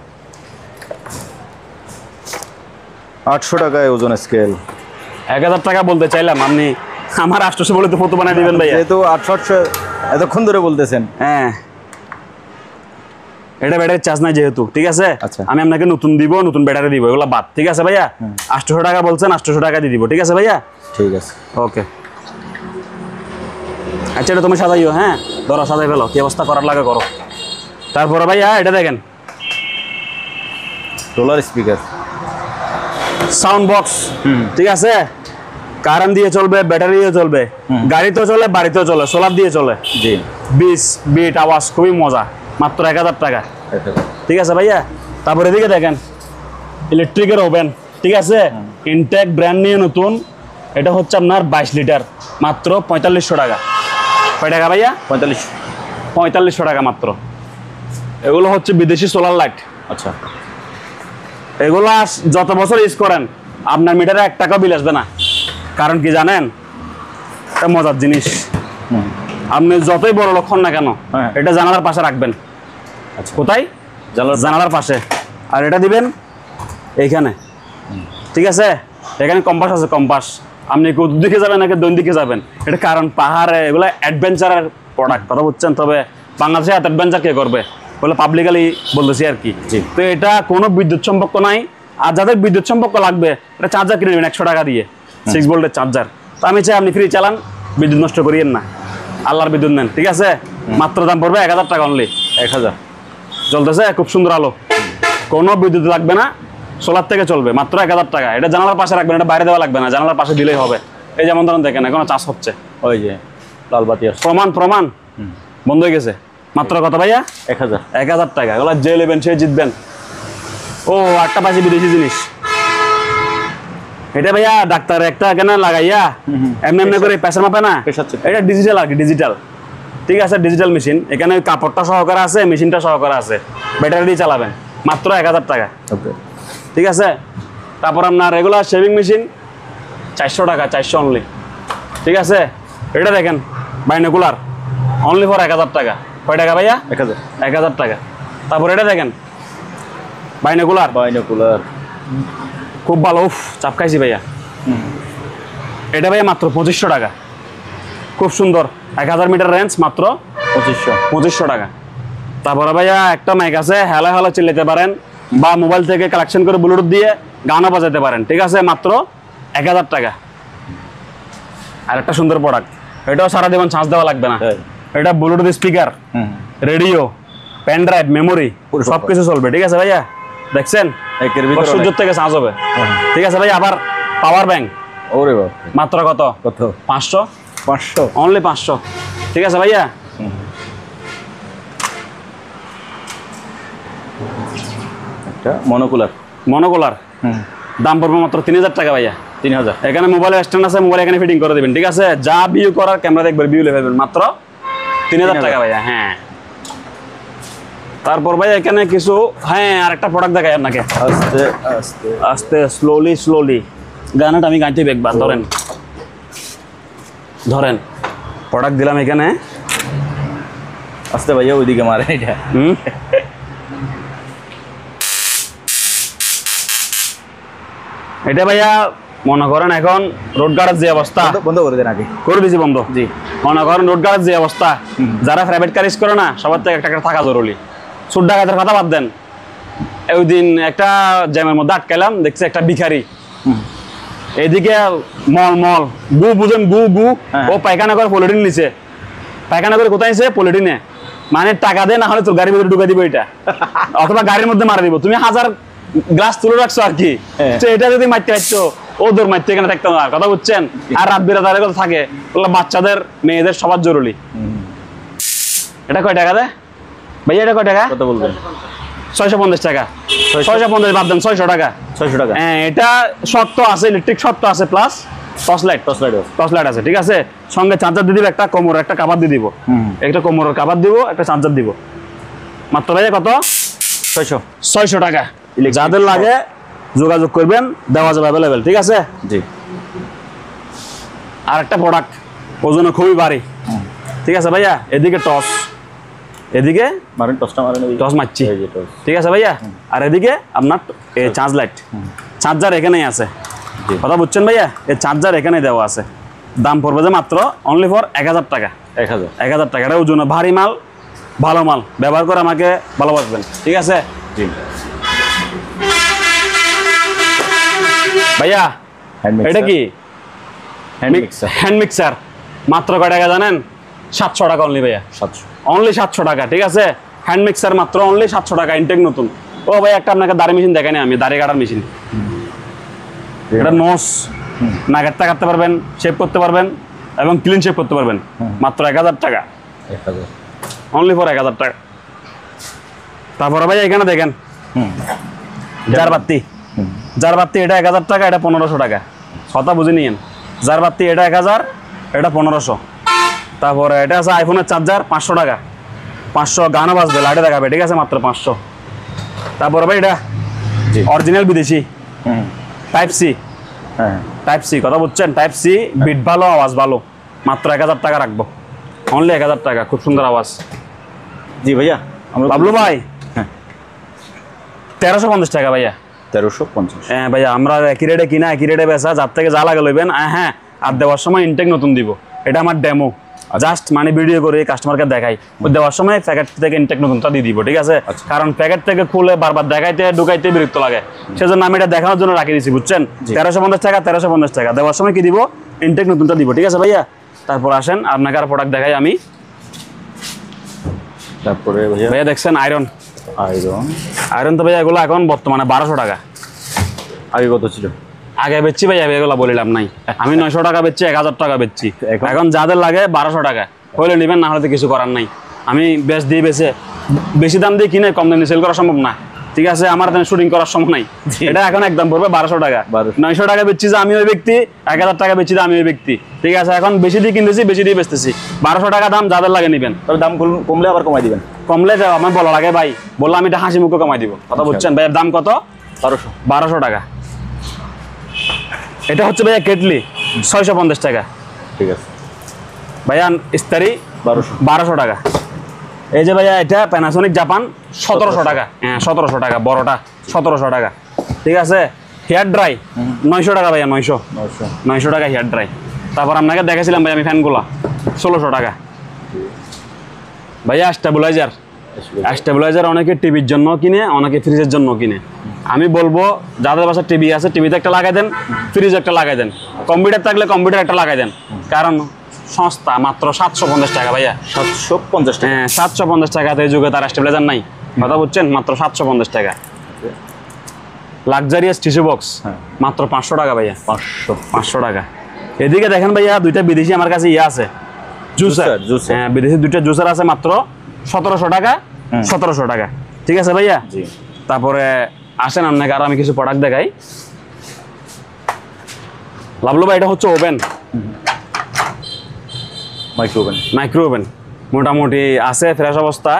800 টাকায় ওজন স্কেল। 1000 টাকা বলতে চাইলাম, আপনি আমার 800 বলে তো ফটো বানাই দিবেন ভাইয়া। যেহেতু 800 এতক্ষণ ধরে বলতেছেন। হ্যাঁ, এটা ব্যাটারি চার্জ নাই যেহেতু, ঠিক আছে। আচ্ছা, আমি আপনাকে নতুন দিব, নতুন ব্যাটারি দিব, এগুলো বাদ, ঠিক আছে ভাইয়া। 800 টাকা বলছেন, 800 টাকা দিয়ে দিব, ঠিক আছে ভাইয়া। ঠিক আছে, ওকে। আচ্ছা, এটা তুমি সাজাইও, হ্যাঁ, ধরো সাজাই ফেলো, কি অবস্থা করার লাগে করো। তারপরে ভাইয়া এটা দেখেন, রোলার স্পিকার, সাউন্ড বক্স, ঠিক আছে। কারেন্ট দিয়ে চলবে, ব্যাটারি দিয়ে চলবে, গাড়িতেও চলে, বাড়িতেও চলে, সোলার দিয়ে চলে। জি। বিট আওয়াজ খুবই মজা, মাত্র 1000 টাকা, ঠিক আছে ভাইয়া। তারপরে এদিকে দেখেন ইলেকট্রিকের ওভেন, ঠিক আছে। ইনটেক ব্র্যান্ড নিয়ে নতুন, এটা হচ্ছে আপনার 22 লিটার, মাত্র 4500 টাকা। কয় টাকা ভাইয়া? 4500 টাকা মাত্র। এগুলো হচ্ছে বিদেশি সোলার লাইট। আচ্ছা, এগুলো যত বছর ইউজ করেন আপনার মিটারে 1 টাকা বিল আসবে না। কারণ কি জানেন? এটা মজার জিনিস। আপনি যতই বড় লক্ষণ না কেন, এটা জানালার পাশে রাখবেন। কোথায়? জানালার পাশে। আর এটা দিবেন এইখানে, ঠিক আছে। এখানে কম্পাস আছে, কম্পাস। আপনি কোন দিকে যাবেন নাকি দৈন দিকে যাবেন, এটা কারণ পাহাড়ে এগুলো অ্যাডভেঞ্চারের প্রোডাক্ট, কথা বুঝছেন। তবে বাংলাদেশে এত অ্যাডভেঞ্চার কে করবে বলে পাবলিকালি বলতেছি আর কি। তো এটা কোনো বিদ্যুৎ সম্পর্ক নাই। আর যাদের বিদ্যুৎ সম্পর্ক লাগবে, এটা চার্জার কিনে নেবেন 100 টাকা দিয়ে, 6 ভোল্টের চার্জার। তো আমি চাই আপনি ফ্রি চালান, বিদ্যুৎ নষ্ট করিয়েন না, আল্লাহর বিদ্যুৎ নেন, ঠিক আছে। মাত্র দাম পড়বে 1000 টাকা অনলি। 1000 চলতেছে, খুব সুন্দর আলো, কোনো বিদ্যুৎ লাগবে না, সোলার থেকে চলবে, মাত্র 1000 টাকা। এটা জানালার পাশে রাখবেন, এটা বাইরে দেওয়া লাগবে না, জানালার পাশে দিলেই হবে। এই যেমন ধরুন দেখেন, এখনো চাষ হচ্ছে, ওই যে লাল বাতি আছে, প্রমাণ বন্ধ হয়ে গেছে। মাত্র কত ভাইয়া? 1000 টাকা। এগুলো যে নেবেন সে জিতবেন। ও একটা পাশে বিদেশি জিনিস, এটা ভাইয়া ডাক্তার একটা কেন লাগাইয়া এমনি করে প্রেসার মাপে না, এটা ডিজিটাল আর কি, ডিজিটাল, ঠিক আছে। ডিজিটাল মেশিন, এখানে কাপড়টা সহকারে আছে, মেশিনটা সহকারে আছে, ব্যাটারি দিয়ে চালাবেন, মাত্র 1000 টাকা, ঠিক আছে। তারপর আপনার রেগুলার শেভিং মেশিন 400 টাকা, 400 অনলি। ঠিক আছে, এটা দেখেন বাইনোকুলার অনলি ফর 1000 টাকা। কয় টাকা ভাইয়া? 1000 1000 টাকা। তারপর এটা দেখেন বাইনোকুলার, বাইনোকুলার খুব ভালো, উফ চাপ খাইছি ভাইয়া। এটা ভাইয়া মাত্র 2500 টাকা, খুব সুন্দর, 1000 মিটার রেঞ্জ, মাত্র 2500 টাকা। তারপরে ভাইয়া একটা মাইক আছে, হ্যালো হ্যালো চিল্লাতে পারেন, বা মোবাইল থেকে কালেকশন করে ব্লুটুথ দিয়ে গানও বাজাতে পারেন। ঠিক আছে, মাত্র 1000 টাকা। আর একটা সুন্দর প্রোডাক্ট, এটাও সারা জীবন চার্জ দেওয়া লাগবে না। এটা Bluetooth speaker, radio, pen drive, memory সব কিছু চলবে। ঠিক আছে ভাইয়া, দেখছেন সূর্য থেকে চার্জ হবে। ঠিক আছে ভাইয়া, আবার পাওয়ার ব্যাংক, ওরে বাবা, মাত্র কত? 500, 500 অনলি 500। ঠিক আছে ভাইয়া, একটা মনোকুলার, দাম পড়বে মাত্র 3000 টাকা ভাইয়া। 3000। এখানে মোবাইলের স্ট্যান্ড আছে, মোবাইল এখানে ফিটিং করে দেবেন। ঠিক আছে, যা ভিউ করার ক্যামেরা দেখবেন, ভিউ লেভেল মাত্র 3000 টাকা ভাইয়া। হ্যাঁ, তারপর ভাই এখানে কিছু, হ্যাঁ আরেকটা প্রোডাক্ট দেখাই আপনাকে, আস্তে আস্তে আস্তে স্লোলি গানাটা আমি গাইতে একবার ধরেন প্রোডাক্ট দিলাম এখানে, আস্তে ভাইয়া ওইদিকে মারে এটা। এটা ভাইয়া মনে করেন এখন রোড গার্ডের যে অবস্থা, বন্ধ করে দেন আগে। করে দিছি বন্ধ। জি, মনে করেন রোড গার্ডের যে অবস্থা, যারা প্রাইভেট কার ইউজ করে না, সবার থেকে একটা থাকা জরুরি। সুট ডাকাতের কথা বাদ দেন, ওই দিন একটা জ্যামের মধ্যে আটকাইলাম, দেখছি একটা ভিখারি এদিকে মল গু বুঝেন, গু ও পায়খানা করে পলিটিন নিচে, পায়খানা করে কোথায় নিছে? পলিটিনে। মানে টাকা দে, না হলে তোর গাড়ির ভিতরে ঢুকে দিব এটা, অথবা গাড়ির মধ্যে মারা দিব। তুমি 1000 গ্লাস তুলে রাখছো আর কি, তো এটা যদি মারতে পারছো, ও দূর মারতে এখানে থাকতো না। কথা বুঝছেন? আর রাত বিরাতের কথা থাকে, বাচ্চাদের মেয়েদের সবার জরুরি। এটা কয় টাকা দেয় ভাইয়া? এটা কয় টাকা? কত বলবেন? 650 টাকা। 650 বাদ দেন, 600 টাকা। 600 টাকা। হ্যাঁ, এটা শর্ত আছে, ইলেকট্রিক শর্ত আছে, প্লাস টর্চ লাইট আছে। ঠিক আছে, সঙ্গে চার্জার দিয়ে দিব, একটা কোমরের একটা কাভার দিয়ে দিব, একটা কোমরের কাভার দিব, একটা চার্জার দিব। মাত্র ভাইয়া কত? 600 টাকা। যাদের লাগে যোগাযোগ করবেন, দেওয়া যাবে অ্যাভেলেবেল। ঠিক আছে জি। আর একটা প্রোডাক্ট ওজনে খুবই ভারী। ঠিক আছে ভাইয়া, এদিকে টস, এদিকে মারেন, টসটা মারেন, টস মারছি। ঠিক আছে ভাইয়া, আর এদিকে আপনার চার্জ লাইট, চার্জার এখানেই আছে। কথা বুঝছেন ভাইয়া? এই চার্জার এখানে দেওয়া আছে। দাম পড়বে যে মাত্র অনলি ফর 1000 টাকা। 1000 টাকা। এটা ওজনে ভারী মাল, ভালো মাল, ব্যবহার করে আমাকে ভালোবাসবেন। ঠিক আছে জি ভাইয়া, এটা কি? Hand mixer. মাত্র কয় টাকা জানেন? 700 টাকা অনলি ভাইয়া। 700, অনলি 700 টাকা। ঠিক আছে, হ্যান্ড মিক্সার মাত্র অনলি 700 টাকা, ইনটেক নতুন। ও ভাই, একটা আপনাকে দাড়ি মেশিন দেখাই, আমি দাড়ি কাটার মেশিন। এটা নস, নাগারটা কাটতে পারবেন, শেভ করতে পারবেন, এবং ক্লিন শেভ করতে পারবেন। মাত্র 1000 টাকা, অনলি ফর 1000 টাকা। তারপরে ভাই এখানে দেখেন জারবাতি, এটা 1000 টাকা, এটা 1500 টাকা। কথা বুঝে নিয়েন, জারবাতি এটা 1000, এটা 1500। তারপরে এটা আছে আইফোনের চার্জার, 500 টাকা। 500, গানও বাজবে, লাইটে দেখাবে। ঠিক আছে, মাত্র 500। তারপরে ভাই এটা অরিজিনাল বিদেশি টাইপ সি। কথা বুঝছেন? টাইপ সি, বিট ভালো, আওয়াজ ভালো। মাত্র 1000 টাকা রাখবো, অনলি 1000 টাকা। খুব সুন্দর আওয়াজ। জি ভাইয়া, বাবলু ভাই 1350 টাকা ভাইয়া। 1350। হ্যাঁ ভাইয়া, আমরা একই রেটে কিনা, একই রেটে বেচা, যার থেকে যা লাগে লইবেন। হ্যাঁ, আর দেওয়ার সময় ইনটেক নতুন দিব। এটা আমার ডেমো, জাস্ট মানে ভিডিও করে কাস্টমারকে দেখাই। ওই দেওয়ার সময় প্যাকেট থেকে ইনটেক নতুনটা দিয়ে দিব। ঠিক আছে, কারণ প্যাকেট থেকে খুলে বারবার দেখাইতে ঢুকাইতে বিরক্ত লাগে, সেজন্য আমি এটা দেখানোর জন্য রাখি দিছি। বুঝছেন? 1350 টাকা, 1350 টাকা। দেওয়ার সময় কি দিব? ইনটেক নতুনটা দিব। ঠিক আছে ভাইয়া, তারপর আসেন আপনাকে আর প্রোডাক্ট দেখাই আমি। তারপরে ভাইয়া দেখছেন আয়রন তো ভাইয়া এগুলো এখন বর্তমানে 1200 টাকা। আগে কত ছিল? আগে বেচছি ভাইয়া, এগুলো বলিলাম নাই। আমি 900 টাকা বেচছি, 1000 টাকা বেচছি। এখন যাদের লাগে 1200 টাকা হইলে নেবেন, না হলে তো কিছু করার নাই। আমি বেশি দাম দিয়ে কিনে কম দামে সেল করা সম্ভব না। ঠিক আছে, আমার শুটিং করার সময় নাই। এটা এখন একদম পড়বে 1200 টাকা। 900 টাকা বেচছি যে আমি ওই ব্যক্তি, 1000 টাকা বেচছি যে আমি ওই ব্যক্তি। ঠিক আছে, এখন বেশি দিয়ে কিনতেছি, বেশি দিয়ে বেচতেছি। 1200 টাকা দাম, যাদের লাগে নেবেন। তবে দাম কমলে আবার কমাই দিবেন। কমলে আমার বলা লাগে ভাই, বললাম আমি এটা হাসি মুখে কমাই দিব। কথা বুঝছেন? ভাইয়ের দাম কত? 1200 টাকা। এটা হচ্ছে ভাইয়া কেটলি 650 টাকা। ঠিক আছে ভাইয়া ইস্তারি 1200 টাকা। এই যে ভাইয়া এটা প্যানাসোনিক জাপান 1700 টাকা। হ্যাঁ 1700 টাকা, বড়টা 1700 টাকা। ঠিক আছে। হেয়ার ড্রাই 900 টাকা ভাইয়া, 900 টাকা হেয়ার ড্রাই। তারপর আপনাকে দেখেছিলাম ভাই আমি ফ্যানগুলা 1600 টাকা। ভাইয়া স্টেবিলাইজার অনেকে টিভির জন্য কিনে, অনেকে ফ্রিজের জন্য কিনে। আমি বলবো যাদের বাসায় টিভি আছে টিভিতে একটা লাগাই দেন, ফ্রিজে একটা লাগাই দেন, কম্পিউটার থাকলে কম্পিউটার একটা লাগাই দেন। কারণ সস্তা, মাত্র 750 টাকা ভাইয়া। 750 টাকা। হ্যাঁ 750 টাকাতে এই যুগে তার স্টেবিলাইজার নাই, কথা বুঝছেন? মাত্র 750 টাকা। লাক্সারিয়াস টিস্যু বক্স মাত্র 500 টাকা ভাইয়া। 500 টাকা। এদিকে দেখেন ভাইয়া দুইটা বিদেশি আমার কাছে আছে জুসার। হ্যাঁ বিদেশি দুইটা জুসার আছে মাত্র 1700 টাকা, 1700 টাকা। ঠিক আছে ভাইয়া। তারপরে আসেন আপনাকে আরো আমি কিছু প্রোডাক্ট দেখাই। লাভলু ভাই এটা হচ্ছে ওভেন, মাইক্রো ওভেন। মোটামুটি আছে ফ্রেশ অবস্থা,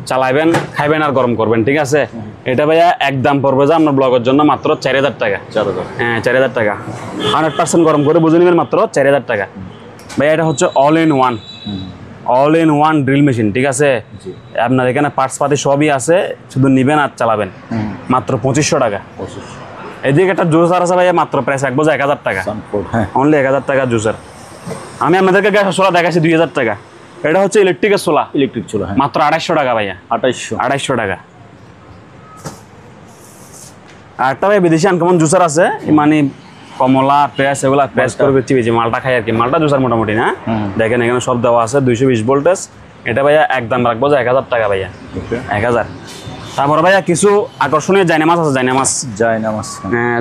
চালাইবেন, খাইবেন আর গরম করবেন। ঠিক আছে। এটা ভাইয়া একদম পড়বে যে আপনার ব্লগের জন্য মাত্র 4000 টাকা। হ্যাঁ 4000 টাকা, 100% গরম করে বুঝে নেবেন, মাত্র 4000 টাকা। ভাইয়া এটা হচ্ছে all in one drill machine. ঠিক আছে। আপনার এখানে পার্টস পাতি সবই আছে, শুধু নিবেন আর চালাবেন। মাত্র 2500 টাকা। এদিকে একটা জুসার আছে ভাইয়া, মাত্র প্রাইস রাখবো 1000 টাকা, অনলি 1000 টাকা জুসার। আমি আপনাদেরকে গ্যাসের সোলা দেখাচ্ছি 2000 টাকা। এটা হচ্ছে ইলেকট্রিক চুলা, মাত্র 250 টাকা ভাইয়া। 250 টাকা। আর একটা ভাই বিদেশি আনকমন জুসার আছে, মানে কমলা প্রেস, এগুলা প্রেস করে বেশি মালটা খাই আর কি। মালটা জুসার মোটামুটি না, দেখেন এখানে সব দেওয়া আছে, 220 ভোল্টেজ। এটা ভাইয়া একদম রাখবো 1000 টাকা ভাইয়া, 1000। তারপর ভাইয়া কিছু আকর্ষণীয় জায়নামাজ আছে,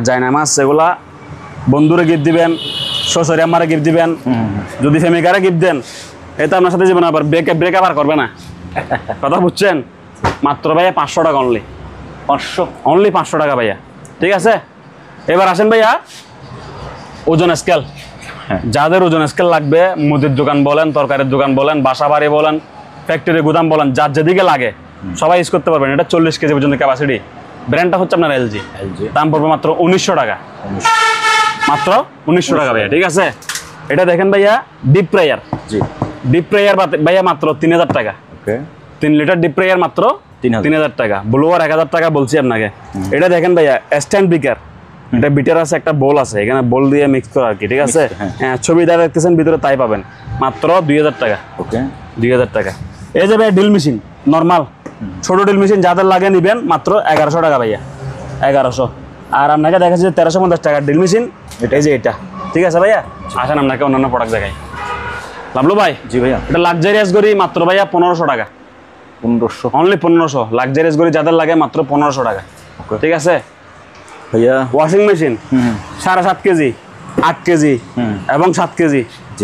জায়নামাজ এগুলা বন্ধুরে গিফট দিবেন, শ্বশুরে আমারে গিফট দিবেন, যদি ফ্যামিলিকারে গিফট দেন, এটা আপনার সাথে জীবনে আবার ব্রেকআপ আর করবে না, কথা বুঝছেন? মাত্র ভাইয়া 500 টাকা, অনলি 500 টাকা ভাইয়া। ঠিক আছে। এবার আসেন ভাইয়া ওজন স্কেল। যাদের ওজন স্কেল লাগবে, মুদির দোকান বলেন, তরকারির দোকান বলেন, বাসা বাড়ি বলেন, ফ্যাক্টরি গুদাম বলেন, যার যেদিকে লাগে সবাই ইউজ করতে পারবেন। এটা 40 কেজি পর্যন্ত ক্যাপাসিটি। ব্র্যান্ডটা হচ্ছে আপনার এলজি। দাম পড়বে মাত্র 1900 টাকা, মাত্র 1900 টাকা ভাইয়া। ঠিক আছে। এটা দেখেন ভাইয়া ডিপ ফ্রায়ার ভাইয়া মাত্র 3000 টাকা। 3 লিটার ডিপ ফ্রায়ার মাত্র 3000 টাকা। ব্লোয়ার 1000 টাকা বলছি আপনাকে। এটা দেখেন ভাইয়া স্ট্যান্ড বিকার। এটা বিটার আছে, একটা বোল আছে, এখানে বোল দিয়ে মিক্স করা আর কি। ঠিক আছে। হ্যাঁ ছবি যা দেখতেছেন ভিতরে তাই পাবেন, মাত্র 2000 টাকা। 2000 টাকা। এই যে ভাইয়া ড্রিল মেশিন নর্মাল, ছোট ড্রিল মেশিন যাদের লাগে নিবেন, মাত্র 1100 টাকা ভাইয়া, 1100। আর আপনাকে দেখাচ্ছি 1350 টাকা ড্রিল মেশিন, এই যে এটা। ঠিক আছে ভাইয়া। আসেন আপনাকে অন্যান্য প্রোডাক্ট দেখাই। লাভলু ভাই। জি ভাইয়া। এটা লাক্সারিয়াস গড়ি মাত্র ভাইয়া 1500 টাকা, 1500, অনলি 1500। লাক্সারিয়াস গড়ি যাদের লাগে মাত্র 1500 টাকা। ঠিক আছে ভাইয়া। ওয়াশিং মেশিন 7.5 কেজি, 8 কেজি এবং 7 কেজি,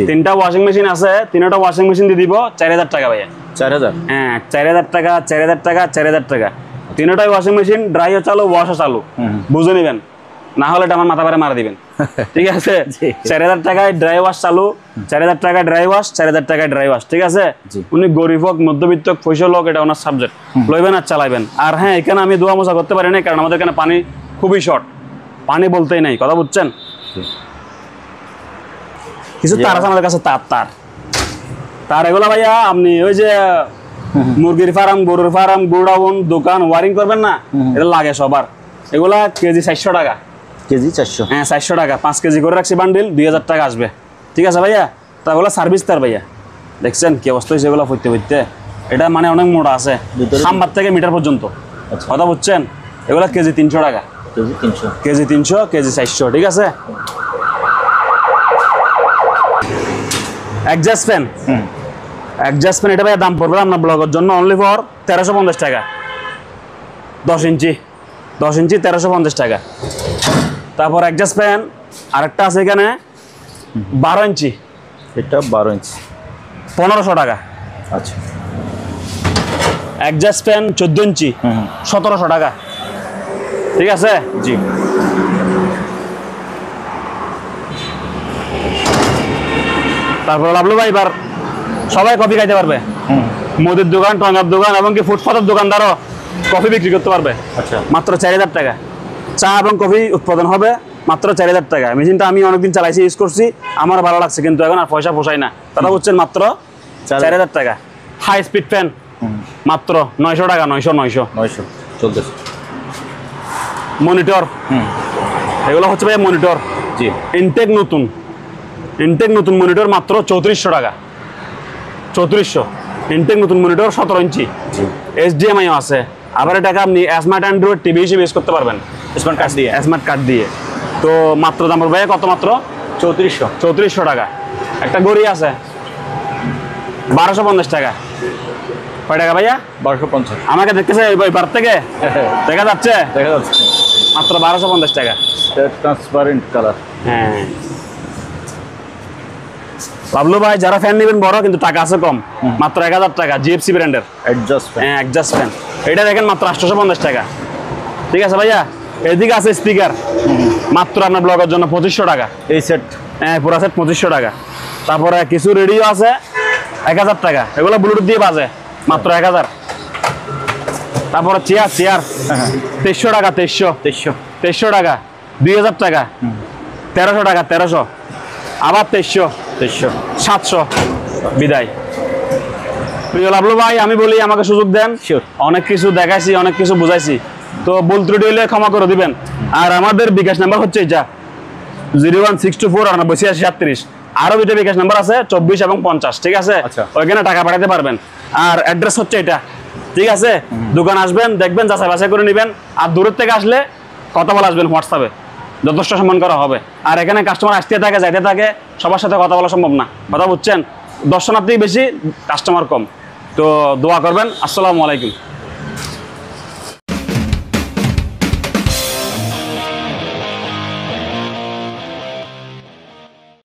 তিনটা ওয়াশিং মেশিন আছে। তিনটা ওয়াশিং মেশিন দিয়ে দিব 4000 টাকা ভাইয়া। 4000? হ্যাঁ 4000 টাকা, 4000 টাকা, 4000 টাকা। তিনটাই ওয়াশিং মেশিন, ড্রাইও চালু, ওয়াশও চালু, বুঝে নেবেন, না হলে এটা আমার মাথা পারে মারা দিবেন। ঠিক আছে। 4000 টাকায় ড্রাই ওয়াশ চালু, 4000 টাকায় ড্রাই ওয়াশ, 4000 টাকায় ড্রাই ওয়াশ। ঠিক আছে। উনি গরিব হোক, মধ্যবিত্ত হোক, পয়সা লোক, এটা ওনার সাবজেক্ট, লইবেন আর চালাইবেন। আর হ্যাঁ এখানে আমি ধোয়া মোছা করতে পারি না, কারণ আমাদের এখানে পানি খুবই শর্ট, পানি বলতেই নাই, কথা বুঝছেন? কিছু তার আছে আমাদের কাছে, তার এগুলা ভাইয়া আপনি ওই যে মুরগির ফার্ম, গরুর ফার্ম, গোডাউন, দোকান ওয়ারিং করবেন না, এটা লাগে সবার। এগুলা কেজি 400 টাকা। কেজি 400? হ্যাঁ 400 টাকা। 5 কেজি করে রাখছি বান্ডিল, 2000 টাকা আসবে। ঠিক আছে ভাইয়া। তা ওগুলো সার্ভিস তার ভাইয়া, দেখছেন কি অবস্থা হয়েছে এগুলো ফুটতে। এটা মানে অনেক মোটা আছে, খাম্বার থেকে মিটার পর্যন্ত, কথা বুঝছেন? এগুলো কেজি 300 টাকা, কেজি 300, কেজি 400। ঠিক আছে। অ্যাডজাস্ট ফ্যান, এটা ভাইয়া দাম পড়বে আপনার ব্লগের জন্য অনলি ফর 1350 টাকা। 10 ইঞ্চি 1350 টাকা। তারপর অ্যাডজাস্ট ফ্যান আরেকটা আছে এখানে 12 ইঞ্চি, এটা 12 ইঞ্চি, 1500 টাকা। আচ্ছা। অ্যাডজাস্ট ফ্যান 14 ইঞ্চি, 1700 টাকা। ঠিক আছে। জি। তারপর লাভলু ভাই এবার সবাই কফি খাইতে পারবে, মুদির দোকান, টঙ্গার দোকান, এমনকি ফুটপাতের দোকানদারও কফি বিক্রি করতে পারবে। আচ্ছা। মাত্র 4000 টাকা। চা এবং কফি উৎপাদন হবে মাত্র 4000 টাকা। মেশিনটা আমি অনেকদিন চালাইছি, ইউজ করছি, আমার ভালো লাগছে, কিন্তু এখন আর পয়সা পোষায় না। কথা বুঝছেন? মাত্র 4000 টাকা। হাই স্পিড ফ্যান মাত্র 900 টাকা। 900 চলতেছে। মনিটর, এগুলো হচ্ছে ভাই মনিটর, জি ইনটেক নতুন মনিটর মাত্র 3400 টাকা। 3400 ইনটেক নতুন মনিটর, 17 ইঞ্চি, HDMI আছে। আবার এটাকে আপনি স্মার্ট অ্যান্ড্রয়েড টিভি হিসেবে ইউজ করতে পারবেন, স্মার্ট কার্ড দিয়ে। তো মাত্র দাম পড়বে কত? মাত্র 3400 টাকা। একটা ঘড়ি আছে 1250 টাকা। কয় টাকা ভাইয়া? 1250। আমাকে দেখতেছে ওই পার থেকে দেখা যাচ্ছে? দেখা যাচ্ছে। মাত্র 1250 টাকা। Transparent colour. হ্যাঁ বাবলু ভাই, যারা ফ্যান নেবেন বড় কিন্তু টাকা আছে কম, মাত্র 1000 টাকা। GFC ব্র্যান্ডের অ্যাডজাস্ট ফ্যান, এটা দেখেন মাত্র 850 টাকা। ঠিক আছে ভাইয়া। এদিকে আছে স্পিকার, মাত্র আপনার ব্লগের জন্য 2500 টাকা। এই সেট? হ্যাঁ, পুরো সেট 2500 টাকা। তারপরে কিছু রেডিও আছে 1000 টাকা, এগুলো ব্লুটুথ দিয়ে বাজে, মাত্র 1000। তারপরে চেয়ার 2300 টাকা। 2300 টাকা। 2000 টাকা। 1300 টাকা। 1300, আবার 2300, 700। বিদায়। প্রিয় লাভলু ভাই, আমি বলি আমাকে সুযোগ দেন। অনেক কিছু দেখাইছি, অনেক কিছু বুঝাইছি, তো ভুল ত্রুটি হলে ক্ষমা করে দিবেন। আর আমাদের বিকাশ নাম্বার হচ্ছে এটা 01624988637। আরো দুটো বিকাশ নাম্বার আছে 24 এবং 50। ঠিক আছে, ওইখানে টাকা পাঠাতে পারবেন। আর অ্যাড্রেস হচ্ছে এটা। ঠিক আছে, দোকান আসবেন, দেখবেন, যাচাই বাছাই করে নেবেন। আর দূরের থেকে আসলে কথা বলে আসবেন হোয়াটসঅ্যাপে, যথেষ্ট সম্মান করা হবে। আর এখানে কাস্টমার আসতে থাকে, যাইতে থাকে, সবার সাথে কথা বলা সম্ভব না। কথা বুঝছেন? দর্শনার্থী বেশি, কাস্টমার কম। তো দোয়া করবেন। আসসালামু আলাইকুম।